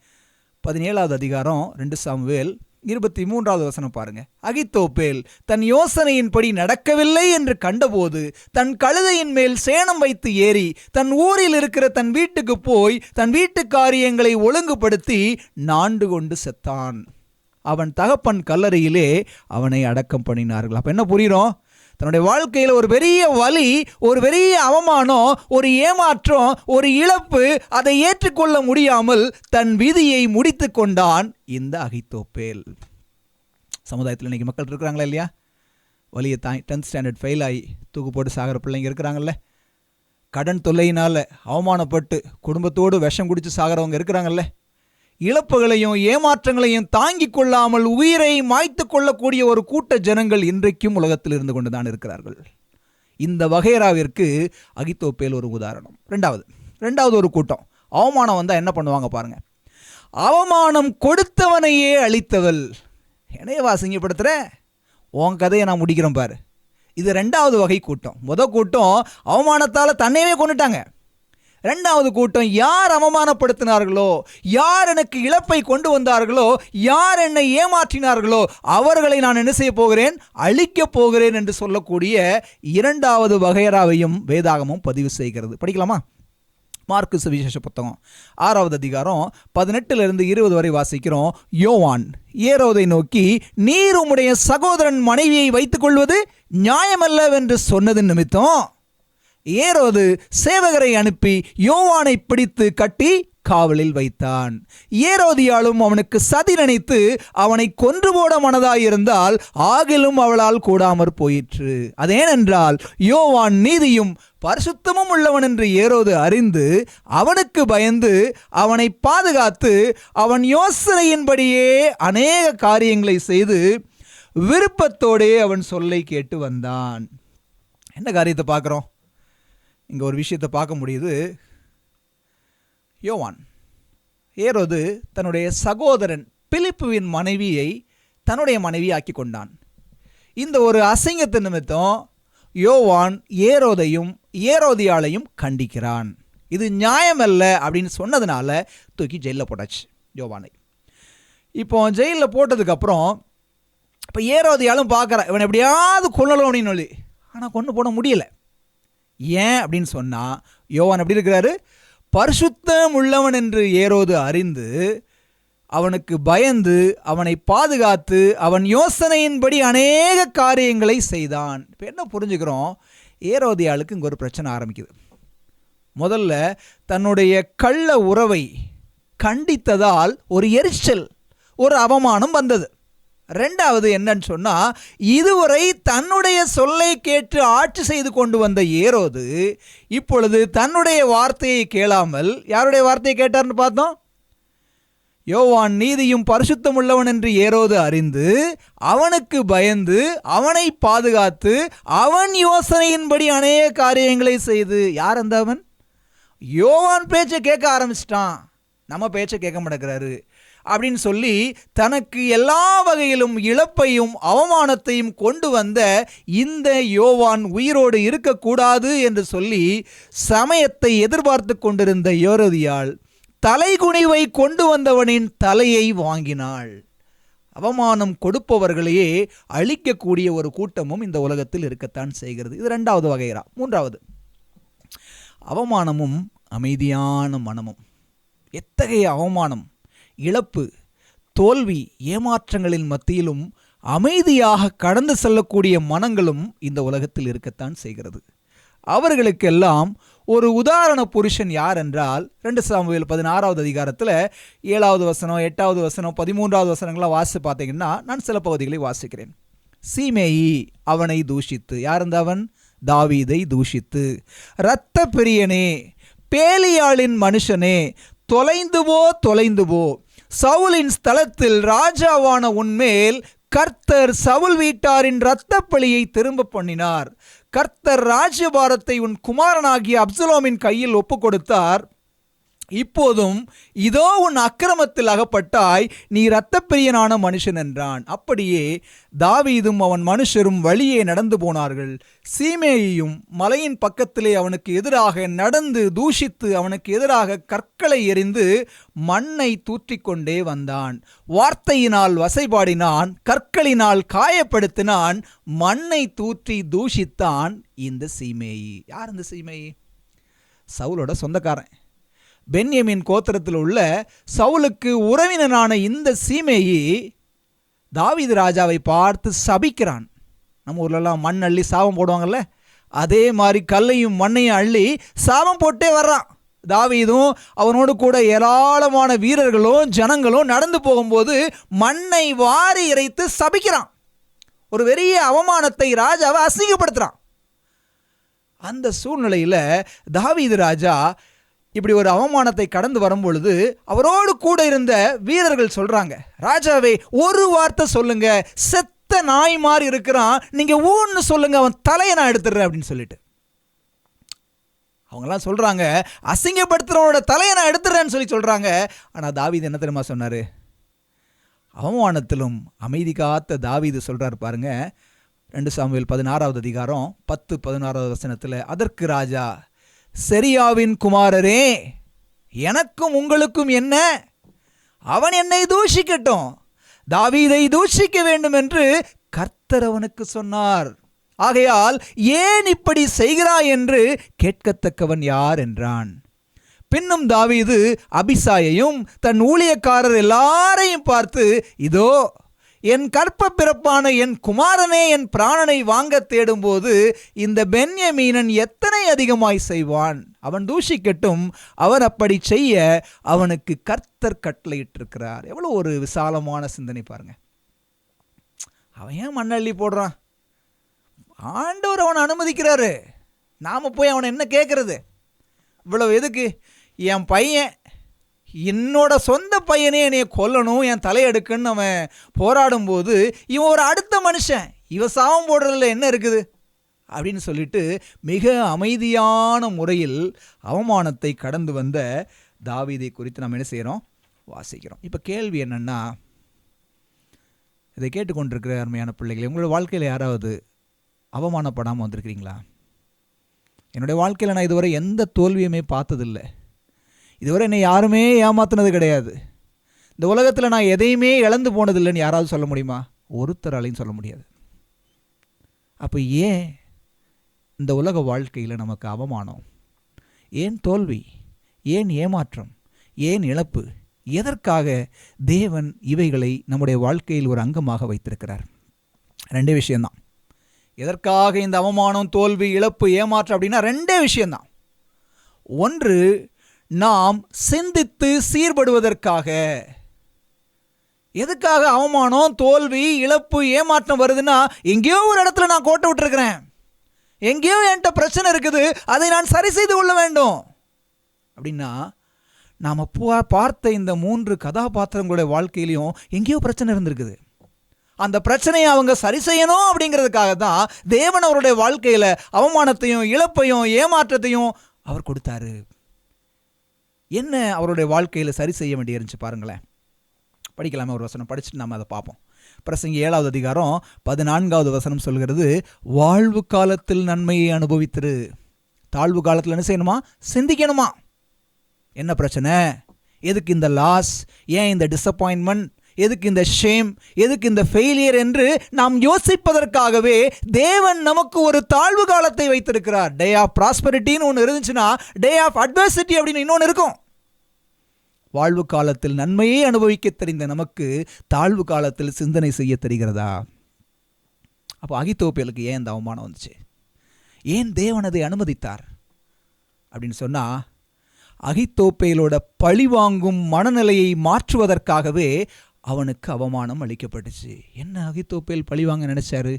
17வது அதிகாரம் 2 சாமுவேல் 23வது வசனம் பாருங்க. அகித்தோப்பேல் தன் யோசனையின்படி நடக்கவில்லை என்று கண்டபோது தன் கழுதையின் மேல் சேணம் வைத்து ஏறி தன் ஊரில் இருக்கிற தன் வீட்டுக்கு போய் தன் வீட்டு காரியங்களை ஒழுங்குபடுத்தி நாண்டு கொண்டு செத்தான். அவன் தகப்பன் கல்லறையிலே அவனை அடக்கம் பண்ணினார்கள். அப்போ என்ன புரிகிறோம்? தன்னுடைய வாழ்க்கையில் ஒரு பெரிய வலி, ஒரு பெரிய அவமானம், ஒரு ஏமாற்றம், ஒரு இழப்பு, அதை ஏற்றுக்கொள்ள முடியாமல் தன் விதியை முடித்து கொண்டான் இந்த அகித்தோப்பேல். சமுதாயத்தில் இன்றைக்கி மக்கள் இருக்கிறாங்களா இல்லையா? வலியை 10th ஸ்டாண்டர்ட் ஃபெயில் ஆகி தூக்கு போட்டு சாகிற பிள்ளைங்க இருக்கிறாங்கல்ல. கடன் தொல்லையினால் அவமானப்பட்டு குடும்பத்தோடு விஷம் குடித்து சாகிறவங்க இருக்கிறாங்கல்ல. இழப்புகளையும் ஏமாற்றங்களையும் தாங்கிக் கொள்ளாமல் உயிரை மாய்த்து கொள்ளக்கூடிய ஒரு கூட்ட ஜனங்கள் இன்றைக்கும் உலகத்தில் இருந்து கொண்டு தான் இருக்கிறார்கள். இந்த வகைராவிற்கு அகித்தோப்பேல் ஒரு உதாரணம். ரெண்டாவது ஒரு கூட்டம் அவமானம் வந்தால் என்ன பண்ணுவாங்க பாருங்க. அவமானம் கொடுத்தவனையே அழித்தவள். என்னைய வாசிங்கப்படுத்துகிற உன் கதையை நான் முடிக்கிறேன் பாரு. இது 2வது வகை கூட்டம். கூட்டம் அவமானத்தால் தன்னையவே கொண்டுட்டாங்க. 2வது கூட்டம் யார் அவமானப்படுத்தினார்களோ, யார் எனக்கு இழப்பை கொண்டு வந்தார்களோ, யார் என்னை ஏமாற்றினார்களோ அவர்களை நான் என்ன செய்ய போகிறேன்? அழிக்கப் போகிறேன் என்று சொல்லக்கூடிய 2வது வகையராவையும் வேதாகமும் பதிவு செய்கிறது. படிக்கலாமா? மார்க்கு சுவிசேஷ புத்தகம் 6வது அதிகாரம் 18-20 வரை வாசிக்கிறோம். யோவான் ஏரோதை நோக்கி, நீர் உம்முடைய சகோதரன் மனைவியை வைத்துக் கொள்வது நியாயமல்லவென்று சொன்னது நிமித்தம் ஏரோது சேவகரை அனுப்பி யோவானை பிடித்து கட்டி காவலில் வைத்தான். ஏரோதியாலும் அவனுக்கு சதி நினைத்து அவனை கொன்று போட மனதாயிருந்தால் ஆகிலும் அவளால் கூடாமற் போயிற்று. அதேனென்றால் யோவான் நீதியும் பரிசுத்தமும் உள்ளவன் என்று ஏரோது அறிந்து அவனுக்கு பயந்து அவனை பாதுகாத்து அவன் யோசனையின்படியே அநேக காரியங்களை செய்து விருப்பத்தோடே அவன் சொல்லை கேட்டு வந்தான். என்ன காரியத்தை பார்க்குறோம்? இங்கே ஒரு விஷயத்தை பார்க்க முடியுது. யோவான் ஏரோது தன்னுடைய சகோதரன் பிலிப்புவின் மனைவியை தன்னுடைய மனைவி ஆக்கி கொண்டான். இந்த ஒரு அசிங்கத்து நிமித்தம் யோவான் ஏரோதையும் ஏரோதியாளையும் கண்டிக்கிறான். இது நியாயமல்ல அப்படின்னு சொன்னதுனால தூக்கி ஜெயிலில் போட்டாச்சு. யோவானை. இப்போ ஜெயிலில் போட்டதுக்கப்புறம் இப்போ ஏரோதியாலும் பார்க்குறான் இவன் எப்படியாவது கொல்லணும் அப்படின்னு சொல்லி. ஆனால் கொண்டு போட முடியலை. ஏன் அப்படின்னு சொன்னால் யோவான் எப்படி இருக்கிறாரு? பரிசுத்தம் உள்ளவன் என்று ஏரோது அறிந்து அவனுக்கு பயந்து அவனை பாதுகாத்து அவன் யோசனையின்படி அநேக காரியங்களை செய்தான். இப்போ என்ன புரிஞ்சுக்கிறோம்? ஏரோதியாளுக்கு இங்கே ஒரு பிரச்சனை ஆரம்பிக்குது. முதல்ல தன்னுடைய கள்ள உறவை கண்டித்ததால் ஒரு எரிச்சல், ஒரு அவமானம் வந்தது. ரெண்டாவது என்னன்னு சொன்னால், இதுவரை தன்னுடைய சொல்லை கேட்டு ஆட்சி செய்து கொண்டு வந்த ஏரோது இப்பொழுது தன்னுடைய வார்த்தையை கேளாமல் யாருடைய வார்த்தையை கேட்டார்னு பார்த்தோம்? யோவான் நீதியும் பரிசுத்தம் உள்ளவன் என்று ஏரோது அறிந்து அவனுக்கு பயந்து அவனை பாதுகாத்து அவன் யோசனையின்படி அநேக காரியங்களை செய்து. யார் அந்த அவன்? யோவான் பேச்சை கேட்க ஆரம்பிச்சிட்டான், நம்ம பேச்சை கேட்க மாட்டேங்கிறாரு அப்படின்னு சொல்லி தனக்கு எல்லா வகையிலும் இழப்பையும் அவமானத்தையும் கொண்டு வந்த இந்த யோவான் உயிரோடு இருக்கக்கூடாது என்று சொல்லி சமயத்தை எதிர்பார்த்து கொண்டிருந்த ஏரோதியாள் தலைகுனிவை கொண்டு வந்தவனின் தலையை வாங்கினாள். அவமானம் கொடுப்பவர்களையே அழிக்கக்கூடிய ஒரு கூட்டமும் இந்த உலகத்தில் இருக்கத்தான் செய்கிறது. இது ரெண்டாவது வகைரா. மூன்றாவது, அவமானமும் அமைதியான மனமும். எத்தகைய அவமானம், இழப்பு, தோல்வி, ஏமாற்றங்களின் மத்தியிலும் அமைதியாக கடந்து செல்லக்கூடிய மனங்களும் இந்த உலகத்தில் இருக்கத்தான் செய்கிறது. அவர்களுக்கெல்லாம் ஒரு உதாரண புருஷன் யார் என்றால் 2 சாமுவேல் 16வது அதிகாரத்தில் 7வது வசனம், 8வது வசனம், 13வது வசனங்களாம் வாசித்து பார்த்தீங்கன்னா நான் சில பகுதிகளை வாசிக்கிறேன். சீமேயி அவனை தூஷித்து, யார் இருந்த அவன்? தாவீதை தூஷித்து, இரத்த பிரியனே, பேலியாளின் மனுஷனே, தொலைந்து போ, சவுலின் ஸ்தலத்தில் ராஜாவான உன்மேல் கர்த்தர் சவுல் வீட்டாரின் இரத்த பழியை திரும்ப பண்ணினார். கர்த்தர் ராஜ்யபாரத்தை உன் குமாரனாகிய அப்சலோமின் கையில் ஒப்பு கொடுத்தார். இப்போதும் இதோ உன் அக்கிரமத்தில் அகப்பட்டாய், நீ இரத்தப்பிரியனான மனுஷன் என்றான். அப்படியே தாவீதும் அவன் மனுஷரும் வழியே நடந்து போனார்கள். சீமேயும் மலையின் பக்கத்திலே அவனுக்கு எதிராக நடந்து தூஷித்து அவனுக்கு எதிராக கற்களை எறிந்து மண்ணை தூற்றிக்கொண்டே வந்தான். வார்த்தையினால் வசைபாடினான், கற்களினால் காயப்படுத்தினான், மண்ணை தூற்றி தூஷித்தான் இந்த சீமேயி. யார் இந்த சீமேயி? சவுலோட சொந்தக்காரன். பென்யமின் கோத்திரத்தில் உள்ள சவுலுக்கு உறவினரான இந்த சீமேயி தாவீது ராஜாவை பார்த்து சபிக்கிறான். நம்ம ஊர்லலாம் மண் அள்ளி சாபம் போடுவாங்கல்ல, அதே மாதிரி கல்லையும் மண்ணையும் அள்ளி சாபம் போட்டே வர்றான். தாவீதும் அவனோடு கூட ஏராளமான வீரர்களும் ஜனங்களும் நடந்து போகும்போது மண்ணை வாரி இறைத்து சபிக்கிறான். ஒரு பெரிய அவமானத்தை ராஜாவை அசிங்கப்படுத்துறான். அந்த சூழ்நிலையில் தாவீது ராஜா இப்படி ஒரு அவமானத்தை கடந்து வரும்பொழுது அவரோடு கூட இருந்த வீரர்கள் சொல்றாங்க, ராஜாவே ஒரு வார்த்தை சொல்லுங்க, செத்த நாய் மாதிரி இருக்கிறான், நீங்க ஊன்னு சொல்லுங்க, அவன் தலையை நான் எடுத்துடுறேன் அப்படின்னு சொல்லிட்டு. அவங்கெல்லாம் சொல்றாங்க, அசிங்கப்படுத்துறவனோட தலையை நான் எடுத்துடுறேன்னு சொல்லி சொல்றாங்க. ஆனா தாவீது என்ன தெரியுமா சொன்னாரு? அவமானத்திலும் அமைதி காத்த தாவீது சொல்றாரு பாருங்க, 2 சாமுவேல் 16வது அதிகாரம் 10-16வது வசனத்துல, அதற்கு ராஜா, செரியாவின் குமாரரே, எனக்கும் உங்களுக்கும் என்ன? அவன் என்னை தூஷிக்கட்டும், தாவீதை தூஷிக்க வேண்டும் என்று கர்த்தர் அவனுக்கு சொன்னார். ஆகையால் ஏன் இப்படி செய்கிறாய் என்று கேட்கத்தக்கவன் யார் என்றான். பின்னும் தாவீது அபிசாயையும் தன் ஊழியக்காரர் எல்லாரையும் பார்த்து, இதோ என் கற்ப பிறப்பான என் குமாரனே என் பிராணனை வாங்க தேடும்போது இந்த பென்யமீனன் எத்தனை அதிகமாய் செய்வான், அவன் தூஷிக்கட்டும், அவன் அப்படி செய்ய அவனுக்கு கர்த்தர் கட்டளையிட்டிருக்கிறார். எவ்வளோ ஒரு விசாலமான சிந்தனை பாருங்க. அவன் ஏன் மண்ணள்ளி போடுறான்? ஆண்டவர் அவனை அனுமதிக்கிறாரு, நாம போய் அவனை என்ன கேட்கறது? இவ்வளவு எதுக்கு? என் பையன், என்னோட சொந்த பையனே என்னைய கொல்லணும், என் தலையெடுக்குன்னு அவன் போராடும்போது இவன் ஒரு அடுத்த மனுஷன், இவன் சாபம் போடுறதுல என்ன இருக்குது அப்படின்னு சொல்லிட்டு மிக அமைதியான முறையில் அவமானத்தை கடந்து வந்த தாவீதை குறித்து நம்ம என்ன செய்கிறோம்? வாசிக்கிறோம். இப்போ கேள்வி என்னன்னா, இதை கேட்டுக்கொண்டிருக்கிற அருமையான பிள்ளைகளை, உங்களோட வாழ்க்கையில் யாராவது அவமானப்படாமல் வந்திருக்கிறீங்களா? என்னுடைய வாழ்க்கையில் நான் இதுவரை எந்த தோல்வியுமே பார்த்ததில்லை. இதுவரை என்னை யாருமே ஏமாத்தினது கிடையாது. இந்த உலகத்தில் நான் எதையுமே இழந்து போனதில்லைன்னு யாராவது சொல்ல முடியுமா? ஒருத்தராலையும் சொல்ல முடியாது. அப்போ ஏன் இந்த உலக வாழ்க்கையில் நமக்கு அவமானம், ஏன் தோல்வி, ஏன் ஏமாற்றம், ஏன் இழப்பு? எதற்காக தேவன் இவைகளை நம்முடைய வாழ்க்கையில் ஒரு அங்கமாக வைத்திருக்கிறார்? ரெண்டே விஷயம்தான். எதற்காக இந்த அவமானம், தோல்வி, இழப்பு, ஏமாற்றம் அப்படின்னா ரெண்டே விஷயம்தான். ஒன்று, நாம் சிந்தித்து சீர்படுவதற்காக. எதுக்காக அவமானம், தோல்வி, இழப்பு, ஏமாற்றம் வருதுன்னா, எங்கேயோ ஒரு இடத்துல நான் கோட்டை விட்டுருக்கிறேன், எங்கேயோ என்கிட்ட பிரச்சனை இருக்குது, அதை நான் சரி செய்து கொள்ள வேண்டும் அப்படின்னா, நாம் பார்த்த இந்த 3 கதாபாத்திரங்களுடைய வாழ்க்கையிலையும் எங்கேயோ பிரச்சனை இருந்திருக்குது. அந்த பிரச்சனையை அவங்க சரி செய்யணும் அப்படிங்கிறதுக்காக தான் தேவன் அவருடைய வாழ்க்கையில் அவமானத்தையும், இழப்பையும், ஏமாற்றத்தையும் அவர் கொடுத்தாரு. என்ன அவருடைய வாழ்க்கையில் சரி செய்ய வேண்டியிருந்துச்சு பாருங்களேன். படிக்கலாமே, ஒரு வசனம் படிச்சுட்டு நாம் அதை பார்ப்போம். பிரசங்கி 7வது அதிகாரம் 14வது வசனம் சொல்கிறது, வாழ்வு காலத்தில் நன்மையை அனுபவித்திரு. தாழ்வு காலத்தில் என்ன செய்யணுமா? சிந்திக்கணுமா. என்ன பிரச்சனை, எதுக்கு இந்த லாஸ், ஏன் இந்த டிசப்பாயின்மெண்ட், எதுக்கு இந்த ஷேம், எதுக்கு இந்த ஃபெயிலியர் என்று நாம் யோசிப்பதற்காகவே தேவன் நமக்கு ஒரு தாழ்வு காலத்தை வைத்திருக்கிறார். டே ஆஃப் ப்ராஸ்பரிட்டின்னு ஒன்று இருந்துச்சுன்னா, டே ஆஃப் அட்வர்சிட்டி அப்படின்னு இன்னொன்று இருக்கும். வாழ்வு காலத்தில் நன்மையை அனுபவிக்க தெரிந்த நமக்கு தாழ்வு காலத்தில் சிந்தனை செய்ய தெரிகிறதா? அப்போ அகித்தோப்பேலுக்கு ஏன் இந்த அவமானம் வந்துச்சு? ஏன் தேவன் அதை அனுமதித்தார் அப்படின்னு சொன்னால், அகித்தோப்பேலோட பழிவாங்கும் மனநிலையை மாற்றுவதற்காகவே அவனுக்கு அவமானம் அளிக்கப்பட்டுச்சு. என்ன அகித்தோப்பேல் பழிவாங்க நினைச்சாரு?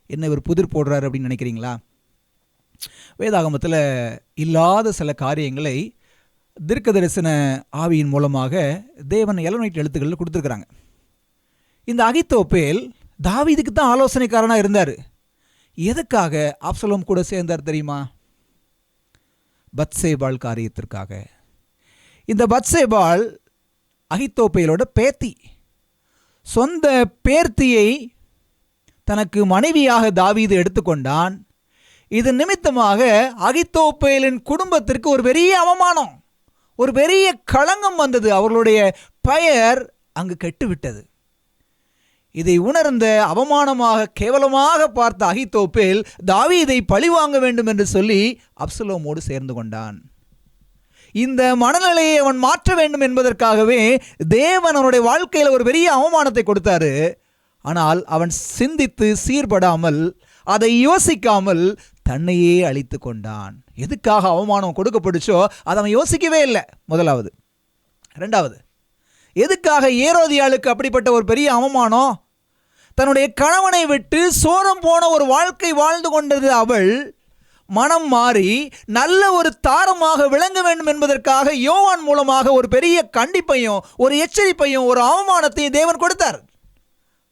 என்ன இவர் புதிர் போடுறாரு அப்படின்னு நினைக்கிறீங்களா? வேதாகமத்தில் இல்லாத சில காரியங்களை தீர்க்க தரிசன ஆவியின் மூலமாக தேவன் எலோனைட் எழுத்துக்களில் கொடுத்துருக்குறாங்க. இந்த அகித்தோப்பேல் தாவீதுக்கு தான் ஆலோசனைக்காரனாக இருந்தார். எதுக்காக அப்சலோம் கூட சேர்ந்தார் தெரியுமா? பத்சேபாள் காரியத்திற்காக. இந்த பத்சேபாள் அகித்தோப்பேலோட பேத்தி. சொந்த பேர்த்தியை தனக்கு மனைவியாக தாவீது எடுத்துக்கொண்டான். இது நிமித்தமாக அகித்தோப்பேலின் குடும்பத்திற்கு ஒரு பெரிய அவமானம், ஒரு பெரிய களங்கம் வந்தது. அவர்களுடைய பெயர் அங்கு கெட்டுவிட்டது. இதை உணர்ந்த அவமானமாக, கேவலமாக பார்த்த அகித்தோப்பேல் தாவீதை பழிவாங்க வேண்டும் என்று சொல்லி அப்சலோமோடு சேர்ந்து கொண்டான். இந்த மனநிலையை அவன் மாற்ற வேண்டும் என்பதற்காகவே தேவன் அவனுடைய வாழ்க்கையில் ஒரு பெரிய அவமானத்தை கொடுத்தாரு. ஆனால் அவன் சிந்தித்து சீர்படாமல், அதை யோசிக்காமல் தன்னையே அழித்து கொண்டான். எதுக்காக அவமானம் கொடுக்கப்பட்டுச்சோ அதை அவன் யோசிக்கவே இல்லை, முதலாவது. ரெண்டாவது, எதுக்காக ஏரோதியாளுக்கு அப்படிப்பட்ட ஒரு பெரிய அவமானம்? தன்னுடைய கணவனை விட்டு சோரம் போன ஒரு வாழ்க்கை வாழ்ந்து கொண்டது அவள் மனம் மாறி நல்ல ஒரு தாரமாக விளங்க வேண்டும் என்பதற்காக யோவான் மூலமாக ஒரு பெரிய கண்டிப்பையும், ஒரு எச்சரிப்பையும், ஒரு அவமானத்தையும் தேவன் கொடுத்தார்.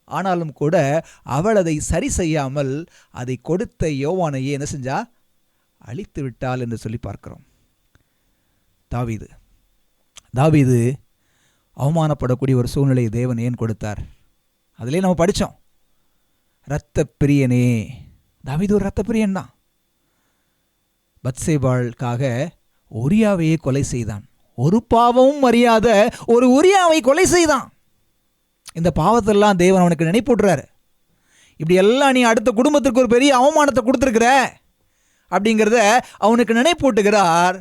ஆனாலும் கூட அவள் அதை சரி செய்யாமல் அதை கொடுத்த யோவானையே என்ன செஞ்சா? அழித்து விட்டாள் என்று சொல்லி பார்க்கிறோம். தாவீது அவமானப்படக்கூடிய ஒரு சூழ்நிலையை தேவன் ஏன் கொடுத்தார்? அதிலே நம்ம படித்தோம். இரத்த பிரியனே. தாவீது ஒரு இரத்த பிரியன் தான். பத்சேபாளுக்காக உரியாவையே கொலை செய்தான். ஒரு பாவமும் அறியாத ஒரு உரியாவை கொலை செய்தான். இந்த பாவத்தெல்லாம் தேவன் அவனுக்கு நினைப்பூட்டுறாரு. இப்படி எல்லாம் நீ அடுத்த குடும்பத்திற்கு ஒரு பெரிய அவமானத்தை கொடுத்துருக்குற அப்படிங்கிறத அவனுக்கு நினைப்பூட்டுகிறார்.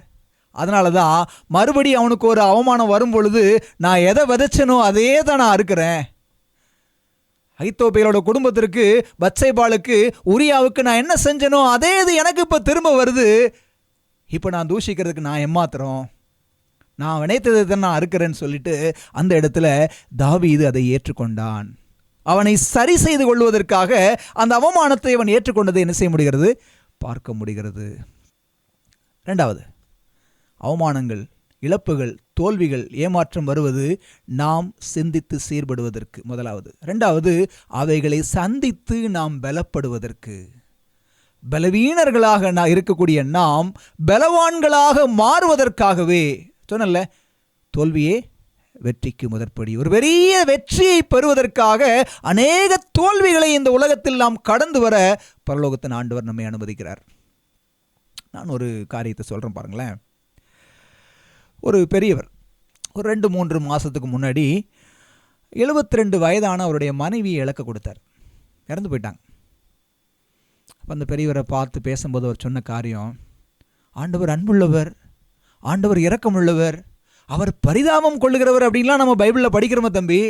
அதனால தான் மறுபடி அவனுக்கு ஒரு அவமானம் வரும் பொழுது, நான் எதை விதைச்சனோ அதே தான் நான் அறுக்கிறேன். அகித்தோப்பேலோட குடும்பத்திற்கு, பத்சேபாளுக்கு, உரியாவுக்கு நான் என்ன செஞ்சனோ அதே இது எனக்கு இப்போ திரும்ப வருது. இப்போ நான் தூஷிக்கிறதுக்கு நான் ஏமாத்துறோம், நான் நினைத்ததை தான் நான் அறுக்கிறேன்னு சொல்லிட்டு அந்த இடத்துல தாவீது அதை ஏற்றுக்கொண்டான். அவனை சரி செய்து கொள்வதற்காக அந்த அவமானத்தை அவன் ஏற்றுக்கொண்டதை என்ன செய்ய முடிகிறது? பார்க்க முடிகிறது. ரெண்டாவது, அவமானங்கள், இழப்புகள், தோல்விகள், ஏமாற்றம் வருவது நாம் சிந்தித்து சீர்படுவதற்கு முதலாவது. ரெண்டாவது, அவைகளை சந்தித்து நாம் பலப்படுவதற்கு. பலவீனர்களாக இருக்கக்கூடிய நாம் பலவான்களாக மாறுவதற்காகவே. சொன்னல, தோல்வியே வெற்றிக்கு முதற்படி. ஒரு பெரிய வெற்றியை பெறுவதற்காக அநேக தோல்விகளை இந்த உலகத்தில் நாம் கடந்து வர பரலோகத்தின் ஆண்டவர் நம்மை அனுமதிக்கிறார். நான் ஒரு காரியத்தை சொல்கிறேன் பாருங்களேன். ஒரு பெரியவர், ஒரு 2-3 மாதத்துக்கு முன்னாடி 72 வயதான அவருடைய மனைவியை இழக்க கொடுத்தார். இறந்து போயிட்டாங்க. அப்போ அந்த பெரியவரை பார்த்து பேசும்போது அவர் சொன்ன காரியம், ஆண்டவர் அன்புள்ளவர், ஆண்டவர் இரக்கமுள்ளவர், அவர் பரிதாபம் கொள்ளுகிறவர் அப்படின்லாம் நம்ம பைபிளில் படிக்கிறோமே தம்பி.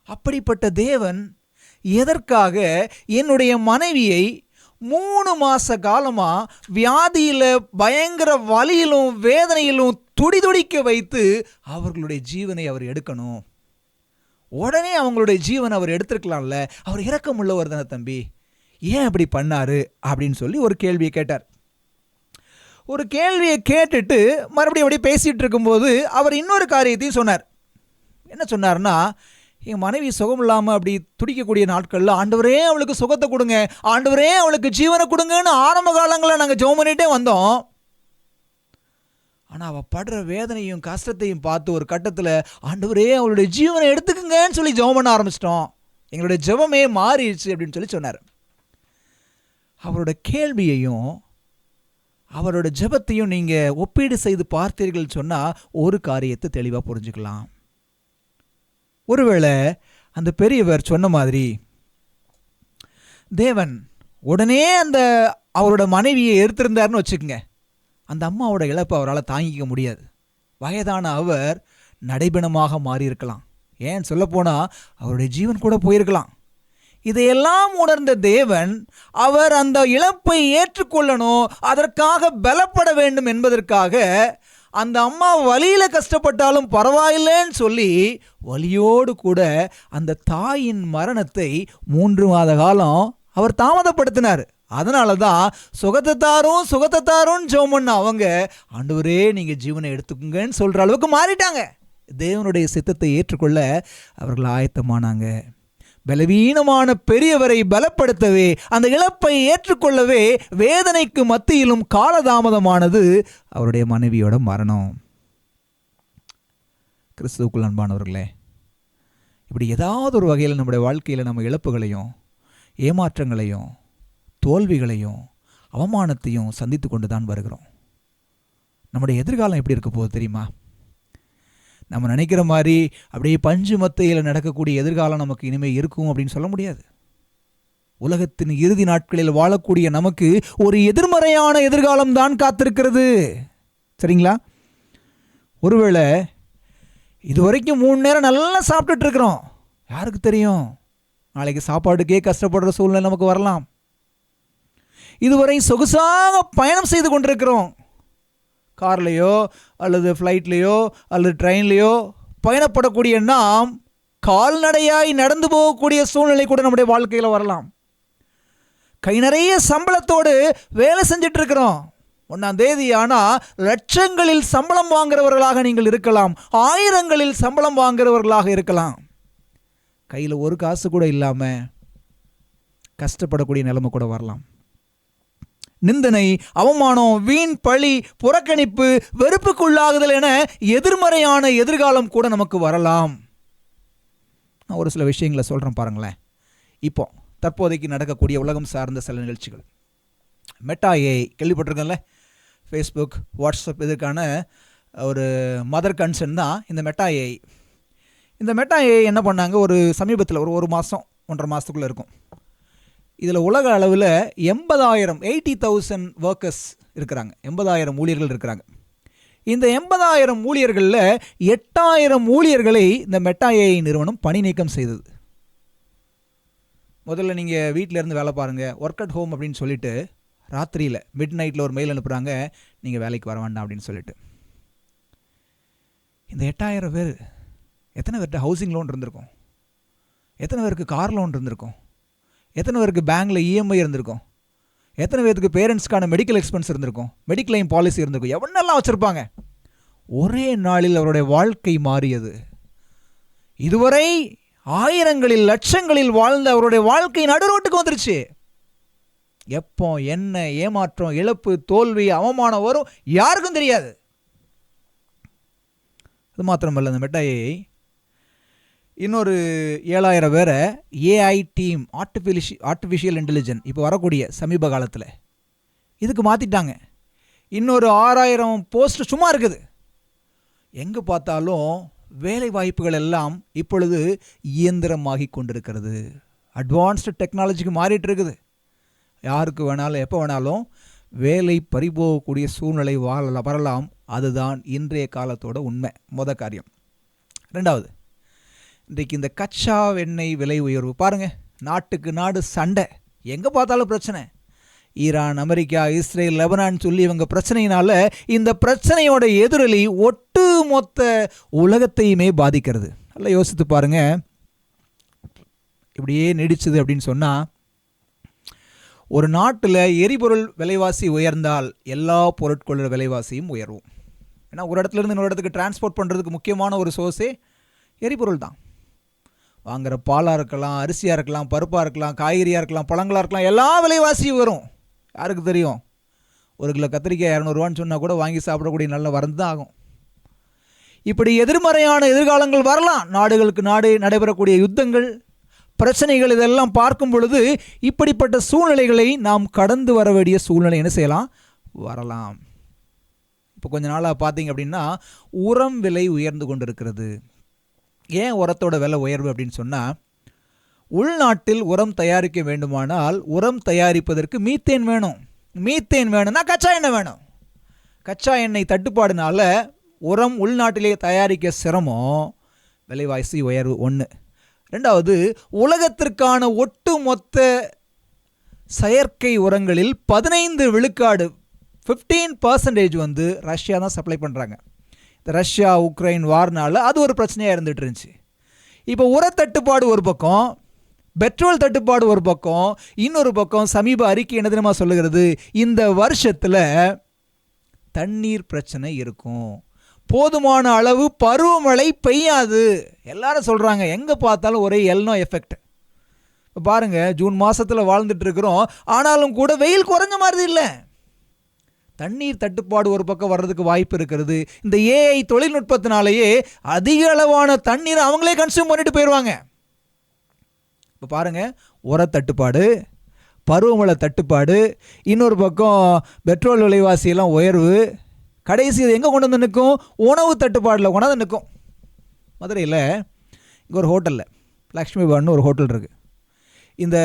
அப்படிப்பட்ட தேவன் எதற்காக என்னுடைய மனைவியை 3 மாத காலமாக வியாதியில் பயங்கர வலியிலும் வேதனையிலும் துடிதுடிக்க வைத்து அவர்களுடைய ஜீவனை அவர் எடுக்கணும்? உடனே அவங்களுடைய ஜீவனை அவர் எடுத்திருக்கலாம்ல. அவர் இரக்கம் உள்ளவர் தானே தம்பி, ஏன் அப்படி பண்ணாரு அப்படின்னு சொல்லி ஒரு கேள்வியை கேட்டார். ஒரு கேள்வியை கேட்டுட்டு மறுபடியும் அப்படியே பேசிகிட்டு இருக்கும்போது அவர் இன்னொரு காரியத்தையும் சொன்னார். என்ன சொன்னார்னா, என் மனைவி சுகம் இல்லாமல் அப்படி துடிக்கக்கூடிய நாட்களில் ஆண்டவரே அவளுக்கு சுகத்தை கொடுங்க, ஆண்டவரே அவளுக்கு ஜீவனை கொடுங்கன்னு ஆரம்ப காலங்களில் நாங்கள் ஜெபம் பண்ணிகிட்டே வந்தோம். ஆனால் அவள் படுற வேதனையும் கஷ்டத்தையும் பார்த்து ஒரு கட்டத்தில் ஆண்டவரே அவளுடைய ஜீவனை எடுத்துக்குங்கன்னு சொல்லி ஜெபம் பண்ண ஆரம்பிச்சிட்டோம். எங்களுடைய ஜெபமே மாறிடுச்சு அப்படின்னு சொல்லி சொன்னார். அவரோட கேள்வியையும் அவரோட ஜெபத்தையும் நீங்கள் ஒப்பீடு செய்து பார்த்தீர்கள் சொன்னால் ஒரு காரியத்தை தெளிவாக புரிஞ்சுக்கலாம். ஒருவேளை அந்த பெரியவர் சொன்ன மாதிரி தேவன் உடனே அந்த அவரோட மனைவியை எடுத்திருந்தார்னு வச்சுக்கோங்க, அந்த அம்மாவோட இழப்பை அவரால் தாங்கிக்க முடியாது. வயதான அவர் நடைபெணமாக மாறியிருக்கலாம். ஏன் சொல்லப்போனால் அவருடைய ஜீவன் கூட போயிருக்கலாம். இதையெல்லாம் உணர்ந்த தேவன் அவர் அந்த இழப்பை ஏற்றுக்கொள்ளணும், அதற்காக பலப்பட வேண்டும் என்பதற்காக அந்த அம்மா வலியில் கஷ்டப்பட்டாலும் பரவாயில்லைன்னு சொல்லி வலியோடு கூட அந்த தாயின் மரணத்தை 3 மாத காலம் அவர் தாமதப்படுத்தினார். அதனால தான் சுகத்தை தாரும் ஜெபம் பண்ண அவங்க ஆண்டவரே நீங்கள் ஜீவனை எடுத்துக்குங்கன்னு சொல்கிற அளவுக்கு மாறிட்டாங்க. தேவனுடைய சித்தத்தை ஏற்றுக்கொள்ள அவர்கள் ஆயத்தமானாங்க. பலவீனமான பெரியவரை பலப்படுத்தவே, அந்த இழப்பை ஏற்றுக்கொள்ளவே வேதனைக்கு மத்தியிலும் காலதாமதமானது அவருடைய மனைவியோட மரணம். கிறிஸ்துவுக்குள் அன்பானவர்களே, இப்படி ஏதாவது ஒரு வகையில் நம்முடைய வாழ்க்கையில் நம்ம இழப்புகளையும் ஏமாற்றங்களையும் தோல்விகளையும் அவமானத்தையும் சந்தித்து கொண்டு தான் வருகிறோம். நம்முடைய எதிர்காலம் எப்படி இருக்க போகுது தெரியுமா? நம்ம நினைக்கிற மாதிரி அப்படியே பஞ்சு மத்தையில் நடக்கக்கூடிய எதிர்காலம் நமக்கு இனிமேல் இருக்கும் அப்படின்னு சொல்ல முடியாது. உலகத்தின் இறுதி நாட்களில் வாழக்கூடிய நமக்கு ஒரு எதிர்மறையான எதிர்காலம் தான் காத்திருக்கிறது. சரிங்களா? ஒருவேளை இதுவரைக்கும் 3 நேரம் நல்லா சாப்பிட்டுட்டு இருக்கிறோம், யாருக்கு தெரியும் நாளைக்கு சாப்பாட்டுக்கே கஷ்டப்படுற சூழ்நிலை நமக்கு வரலாம். இதுவரை சொகுசாக பயணம் செய்து கொண்டிருக்கிறோம், கார்லேயோ அல்லது ஃப்ளைட்லேயோ அல்லது ட்ரெயின்லேயோ பயணப்படக்கூடிய நாம் கால்நடையாய் நடந்து போகக்கூடிய சூழ்நிலை கூட நம்முடைய வாழ்க்கையில் வரலாம். கை நிறைய சம்பளத்தோடு வேலை செஞ்சிட்டு இருக்கிறோம். 1ஆம் தேதி ஆனால் லட்சங்களில் சம்பளம் வாங்குறவர்களாக நீங்கள் இருக்கலாம், ஆயிரங்களில் சம்பளம் வாங்குறவர்களாக இருக்கலாம். கையில் ஒரு காசு கூட இல்லாமல் கஷ்டப்படக்கூடிய நிலைமை கூட வரலாம். நிந்தனை, அவமானம், வீண் பழி, புறக்கணிப்பு, வெறுப்புக்குள்ளாகுதல் என எதிர்மறையான எதிர்காலம் கூட நமக்கு வரலாம். நான் ஒரு சில விஷயங்களை சொல்கிறேன் பாருங்களேன். இப்போ தற்போதைக்கு நடக்கக்கூடிய உலகம் சார்ந்த சில நிகழ்ச்சிகள், மெட்டா ஏஐ கேள்விப்பட்டிருக்கேன்ல, ஃபேஸ்புக், வாட்ஸ்அப், இதற்கான ஒரு மதர் கன்சர்ன் தான் இந்த மெட்டா ஏஐ. இந்த மெட்டா ஏஐ என்ன பண்ணாங்க, ஒரு சமீபத்தில் ஒரு மாதம் 1.5 மாதத்துக்குள்ளே இருக்கும். இதில் உலக அளவில் 80,000 ஒர்க்கர்ஸ் இருக்கிறாங்க, 80,000 ஊழியர்கள் இருக்கிறாங்க. இந்த 80,000 ஊழியர்களில் 8,000 ஊழியர்களை இந்த மெட்டா ஏஐ நிறுவனம் பணி நீக்கம் செய்தது. முதல்ல நீங்கள் வீட்டிலேருந்து வேலை பாருங்கள், ஒர்க் அட் ஹோம் அப்படின்னு சொல்லிட்டு ராத்திரியில் மிட் நைட்டில் ஒரு மெயில் அனுப்புகிறாங்க, நீங்கள் வேலைக்கு வர வேண்டாம் அப்படின்னு சொல்லிட்டு. இந்த 8,000 பேர் எத்தனை பேர்கிட்ட ஹவுசிங் லோன் இருந்திருக்கும், எத்தனை பேருக்கு கார் லோன் இருந்திருக்கும், எத்தனை பேருக்கு பேங்க்கில் இஎம்ஐ இருந்திருக்கும், எத்தனை பேருக்கு பேரண்ட்ஸ்க்கான மெடிக்கல் எக்ஸ்பென்ஸ் இருந்திருக்கும், மெடிக்ளைம் பாலிசி இருந்திருக்கும், எவனெல்லாம் வச்சுருப்பாங்க. ஒரே நாளில் அவருடைய வாழ்க்கை மாறியது. இதுவரை ஆயிரங்களில் லட்சங்களில் வாழ்ந்த அவருடைய வாழ்க்கை நடுரோட்டுக்கு வந்துருச்சு. எப்போ என்ன ஏமாற்றம், இழப்பு, தோல்வி, அவமானம் வரும் யாருக்கும் தெரியாது. அது மாத்திரமல்ல, அந்த மெட்டா ஏஐ இன்னொரு 7,000 பேரை ஏஐ டீம், ஆர்டிஃபிஷியல் இன்டெலிஜென்ஸ் இப்போ வரக்கூடிய சமீப காலத்தில் இதுக்கு மாற்றிட்டாங்க. இன்னொரு 6,000 போஸ்ட் சும்மா இருக்குது. எங்கே பார்த்தாலும் வேலை வாய்ப்புகள் எல்லாம் இப்பொழுது இயந்திரமாகி கொண்டிருக்கிறது. அட்வான்ஸ்டு டெக்னாலஜிக்கு மாறிட்டு இருக்குது. யாருக்கு வேணாலும் எப்போ வேணாலும் வேலை பறிபோகக்கூடிய சூழ்நிலை வரலாம். அதுதான் இன்றைய காலத்தோட உண்மை. முதல் காரியம். ரெண்டாவது, இன்றைக்கு இந்த கச்சா எண்ணெய் விலை உயர்வு பாருங்கள். நாட்டுக்கு நாடு சண்டை, எங்கே பார்த்தாலும் பிரச்சனை. ஈரான், அமெரிக்கா, இஸ்ரேல், லெபனான் சொல்லி இவங்க பிரச்சனையினால இந்த பிரச்சனையோட எதிரொலி ஒட்டு மொத்த உலகத்தையுமே பாதிக்கிறது. நல்லா யோசித்து பாருங்க. இப்படியே நீடிச்சது அப்படின்னு சொன்னால், ஒரு நாட்டில் எரிபொருள் விலைவாசி உயர்ந்தால் எல்லா பொருட்களோட விலைவாசியும் உயரும். ஏன்னா ஒரு இடத்துல இருந்து இன்னொரு இடத்துக்கு டிரான்ஸ்போர்ட் பண்ணுறதுக்கு முக்கியமான ஒரு சோர்ஸே எரிபொருள் தான். வாங்குகிற பாலாக இருக்கலாம், அரிசியாக இருக்கலாம், பருப்பாக இருக்கலாம், காய்கறியாக இருக்கலாம், பழங்களாக இருக்கலாம், எல்லா விலைவாசியும் வரும். யாருக்கு தெரியும்? ஒரு கிலோ கத்திரிக்காய் 200 சொன்னால் கூட வாங்கி சாப்பிடக்கூடிய நல்ல வரந்து தான் ஆகும். இப்படி எதிர்மறையான எதிர்காலங்கள் வரலாம். நாடுகளுக்கு நாடு நடைபெறக்கூடிய யுத்தங்கள், பிரச்சனைகள், இதெல்லாம் பார்க்கும் பொழுது இப்படிப்பட்ட சூழ்நிலைகளை நாம் கடந்து வர வேண்டிய சூழ்நிலை என்ன செய்யலாம்? வரலாம். இப்போ கொஞ்ச நாளாக பார்த்தீங்க அப்படின்னா உரம் விலை உயர்ந்து கொண்டு இருக்கிறது. ஏன் உரத்தோட விலை உயர்வு அப்படின்னு சொன்னால், உள்நாட்டில் உரம் தயாரிக்க வேண்டுமானால் உரம் தயாரிப்பதற்கு மீத்தேன் வேணும். மீத்தேன் வேணும்னா கச்சா எண்ணெய் வேணும். கச்சா எண்ணெய் தட்டுப்பாடுனால உரம் உள்நாட்டிலே தயாரிக்க சிரமம், விலைவாசி உயர்வு ஒன்று. ரெண்டாவது, உலகத்திற்கான ஒட்டுமொத்த செயற்கை உரங்களில் 15% 15% ரஷ்யா தான் சப்ளை பண்ணுறாங்க. இந்த ரஷ்யா உக்ரைன் வார்னால அது ஒரு பிரச்சனையாக இருந்துகிட்டு இருந்துச்சு. இப்போ உரத்தட்டுப்பாடு ஒரு பக்கம், பெட்ரோல் தட்டுப்பாடு ஒரு பக்கம், இன்னொரு பக்கம் சமீப அறிக்கை என்ன தெரியுமா சொல்லுகிறது? இந்த வருஷத்தில் தண்ணீர் பிரச்சனை இருக்கும், போதுமான அளவு பருவமழை பெய்யாது. எல்லாரும் சொல்கிறாங்க. எங்கே பார்த்தாலும் ஒரே எல்னோ எஃபெக்ட். இப்போ பாருங்கள், ஜூன் மாதத்தில் வாழ்ந்துட்டு இருக்கிறோம், ஆனாலும் கூட வெயில் குறைஞ்ச மாதிரி இல்லை. தண்ணீர் தட்டுப்பாடு ஒரு பக்கம் வர்றதுக்கு வாய்ப்பு இருக்கிறது. இந்த ஏஐ தொழில்நுட்பத்தினாலேயே அதிக அளவான தண்ணீரை அவங்களே கன்சியூம் பண்ணிட்டு போயிடுவாங்க. இப்போ பாருங்கள், உர தட்டுப்பாடு, பருவமழை தட்டுப்பாடு, இன்னொரு பக்கம் பெட்ரோல் விலைவாசியெல்லாம் உயர்வு, கடைசி இது எங்கே கொண்டு வந்து நிற்கும்? உணவு தட்டுப்பாடில் கொண்டாந்து நிற்கும். மதுரையில் இங்கே ஒரு ஹோட்டலில், லக்ஷ்மி பவன் ஒரு ஹோட்டல் இருக்குது. இந்த